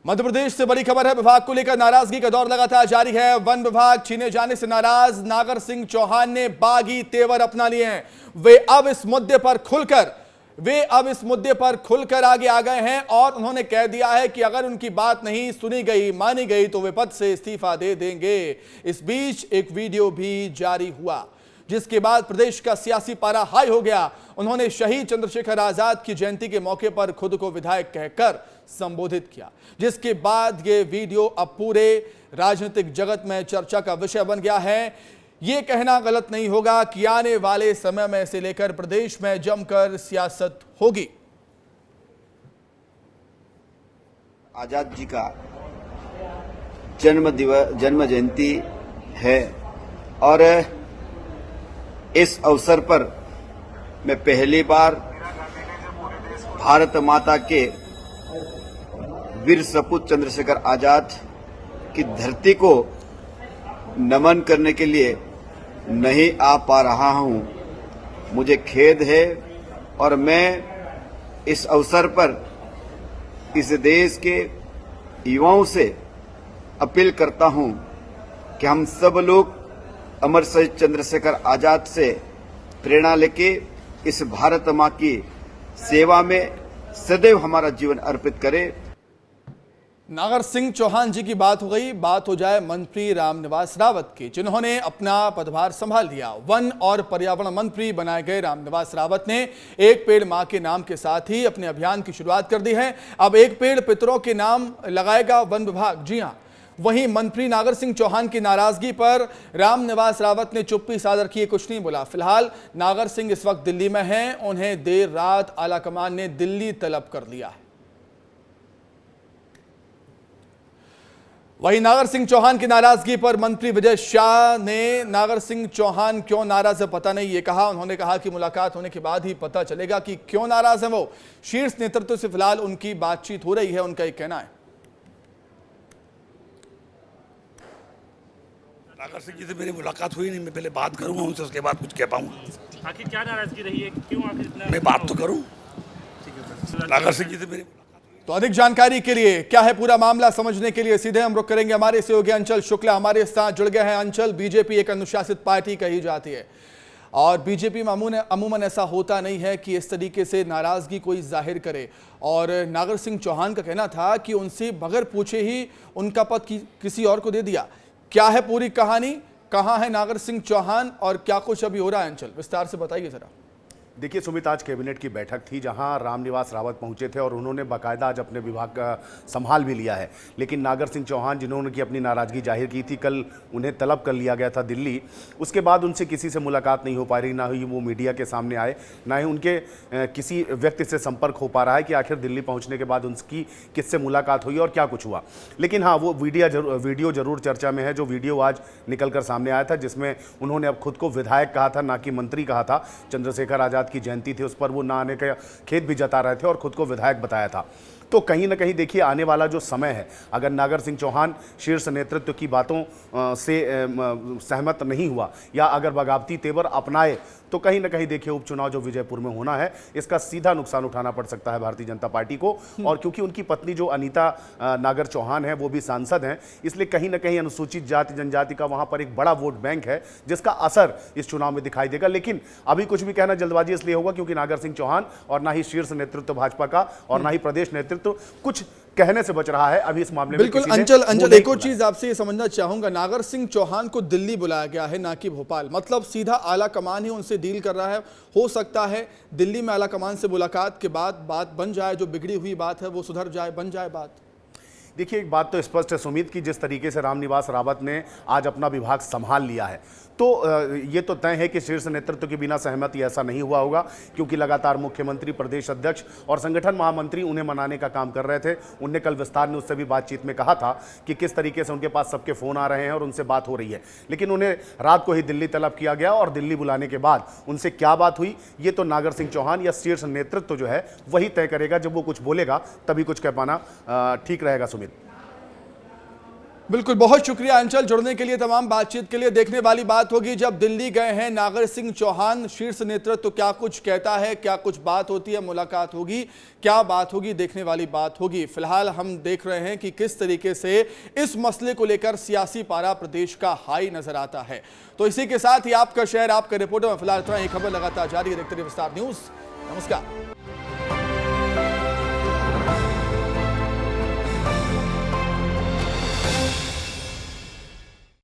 मध्य प्रदेश से बड़ी खबर है। विभाग को लेकर नाराजगी का दौर लगातार जारी है। वन विभाग छीने जाने से नाराज नागर सिंह चौहान ने बागी तेवर अपना लिए हैं। वे अब इस मुद्दे पर खुलकर आगे आ गए हैं और उन्होंने कह दिया है कि अगर उनकी बात नहीं सुनी गई, मानी गई तो वे पद से इस्तीफा दे देंगे। इस बीच एक वीडियो भी जारी हुआ जिसके बाद प्रदेश का सियासी पारा हाई हो गया। उन्होंने शहीद चंद्रशेखर आजाद की जयंती के मौके पर खुद को विधायक कहकर संबोधित किया, जिसके बाद ये वीडियो अब पूरे राजनीतिक जगत में चर्चा का विषय बन गया है। ये कहना गलत नहीं होगा कि आने वाले समय में इसे लेकर प्रदेश में जमकर सियासत होगी। आजाद जी का जन्म जयंती है और इस अवसर पर मैं पहली बार भारत माता के वीर सपूत चंद्रशेखर आजाद की धरती को नमन करने के लिए नहीं आ पा रहा हूं। मुझे खेद है और मैं इस अवसर पर इस देश के युवाओं से अपील करता हूं कि हम सब लोग अमर शहीद चंद्रशेखर आजाद से प्रेरणा लेके इस भारत मां की सेवा में सदैव हमारा जीवन अर्पित करें। नागर सिंह चौहान जी की बात हो गई। बात हो जाए मंत्री रामनिवास रावत की, जिन्होंने अपना पदभार संभाल लिया। वन और पर्यावरण मंत्री बनाए गए रामनिवास रावत ने एक पेड़ मां के नाम के साथ ही अपने अभियान की शुरुआत कर दी है। अब एक पेड़ पितरों के नाम लगाएगा वन विभाग। जी हां, वहीं मंत्री नागर सिंह चौहान की नाराजगी पर रामनिवास रावत ने चुप्पी साध रखी है, कुछ नहीं बोला। फिलहाल नागर सिंह इस वक्त दिल्ली में हैं। उन्हें देर रात आलाकमान ने दिल्ली तलब कर लिया है। वहीं नागर सिंह चौहान की नाराजगी पर मंत्री विजय शाह ने नागर सिंह चौहान क्यों नाराज है पता नहीं ये कहा। उन्होंने कहा कि मुलाकात होने के बाद ही पता चलेगा कि क्यों नाराज है वो। शीर्ष नेतृत्व से फिलहाल उनकी बातचीत हो रही है, उनका ये कहना है। नागर सिंह जी से मेरी मुलाकात हुई नहीं, मैं पहले बात करूंगा उनसे, उसके बाद कुछ कह पाऊंगा। आखिर क्या नाराजगी रही है, क्यों आखिर इतना? मैं बात तो करूं। नागर सिंह जी से मेरी तो अधिक जानकारी के लिए, क्या है पूरा मामला समझने के लिए सीधे हम रुख करेंगे। हमारे सहयोगी अंचल शुक्ला हमारे साथ जुड़ गए हैं। अंचल, बीजेपी एक अनुशासित पार्टी कही जाती है और बीजेपी में अमूमन ऐसा होता नहीं है कि इस तरीके से नाराजगी कोई जाहिर करे। और नागर सिंह चौहान का कहना था कि उनसे बगैर पूछे ही उनका पद किसी और को दे दिया। क्या है पूरी कहानी, कहां है नागर सिंह चौहान और क्या कुछ अभी हो रहा है? अंचल, विस्तार से बताइए जरा। देखिए सुमित, आज कैबिनेट की बैठक थी जहां रामनिवास रावत पहुंचे थे और उन्होंने बाकायदा आज अपने विभाग का संभाल भी लिया है। लेकिन नागर सिंह चौहान, जिन्होंने की अपनी नाराजगी जाहिर की थी, कल उन्हें तलब कर लिया गया था दिल्ली। उसके बाद उनसे किसी से मुलाकात नहीं हो पा रही, ना ही वो मीडिया के सामने आए, ना ही उनके किसी व्यक्ति से संपर्क हो पा रहा है कि आखिर दिल्ली पहुँचने के बाद उनकी किससे मुलाकात हुई और क्या कुछ हुआ। लेकिन हाँ, वो वीडियो जरूर चर्चा में है, जो वीडियो आज निकल कर सामने आया था, जिसमें उन्होंने अब खुद को विधायक कहा था, ना कि मंत्री कहा था। चंद्रशेखर आजाद की जयंती थी, उस पर वो ना आने का खेद भी जता रहे थे और खुद को विधायक बताया था। तो कहीं ना कहीं देखिए, आने वाला जो समय है, अगर नागर सिंह चौहान शीर्ष नेतृत्व की बातों से सहमत नहीं हुआ या अगर बगावती तेवर अपनाए, तो कहीं ना कहीं देखिए उपचुनाव जो विजयपुर में होना है, इसका सीधा नुकसान उठाना पड़ सकता है भारतीय जनता पार्टी को। और क्योंकि उनकी पत्नी जो अनीता नागर चौहान है, वो भी सांसद हैं, इसलिए कहीं ना कहीं अनुसूचित जाति जनजाति का वहां पर एक बड़ा वोट बैंक है, जिसका असर इस चुनाव में दिखाई देगा। लेकिन अभी कुछ भी कहना जल्दबाजी इसलिए होगा क्योंकि नागर सिंह चौहान और ना ही शीर्ष नेतृत्व भाजपा का और ना ही प्रदेश नेतृत्व कुछ कहने से बच रहा है अभी इस मामले में। बिल्कुल अंचल एक और चीज आपसे ये समझना चाहूंगा, नागर सिंह चौहान को दिल्ली बुलाया गया है, ना कि भोपाल। मतलब सीधा आला कमान ही उनसे डील कर रहा है। हो सकता है दिल्ली में आला कमान से मुलाकात के बाद बात बन जाए, जो बिगड़ी हुई बात है वो सुधर जाए, बन जाए बात। देखिए, एक बात तो स्पष्ट है सुमित की जिस तरीके से रामनिवास रावत ने आज अपना विभाग संभाल लिया है, तो ये तो तय है कि शीर्ष नेतृत्व के बिना सहमति ऐसा नहीं हुआ होगा, क्योंकि लगातार मुख्यमंत्री, प्रदेश अध्यक्ष और संगठन महामंत्री उन्हें मनाने का काम कर रहे थे। उनने कल विस्तार ने उससे भी बातचीत में कहा था कि किस तरीके से उनके पास सबके फोन आ रहे हैं और उनसे बात हो रही है। लेकिन उन्हें रात को ही दिल्ली तलब किया गया और दिल्ली बुलाने के बाद उनसे क्या बात हुई, ये तो नागर सिंह चौहान या शीर्ष नेतृत्व जो है वही तय करेगा। जब वो कुछ बोलेगा तभी कुछ कह पाना ठीक रहेगा सुमित। बिल्कुल, बहुत शुक्रिया अंचल जुड़ने के लिए, तमाम बातचीत के लिए। देखने वाली बात होगी जब दिल्ली गए हैं नागर सिंह चौहान, शीर्ष नेतृत्व क्या कुछ कहता है, क्या कुछ बात होती है, मुलाकात होगी, क्या बात होगी, देखने वाली बात होगी। फिलहाल हम देख रहे हैं कि किस तरीके से इस मसले को लेकर सियासी पारा प्रदेश का हाई नजर आता है। तो इसी के साथ ही आपका शहर, आपका रिपोर्टर में फिलहाल इतना ही। खबर लगातार जारी है, देखते रहिए विस्तार न्यूज। नमस्कार।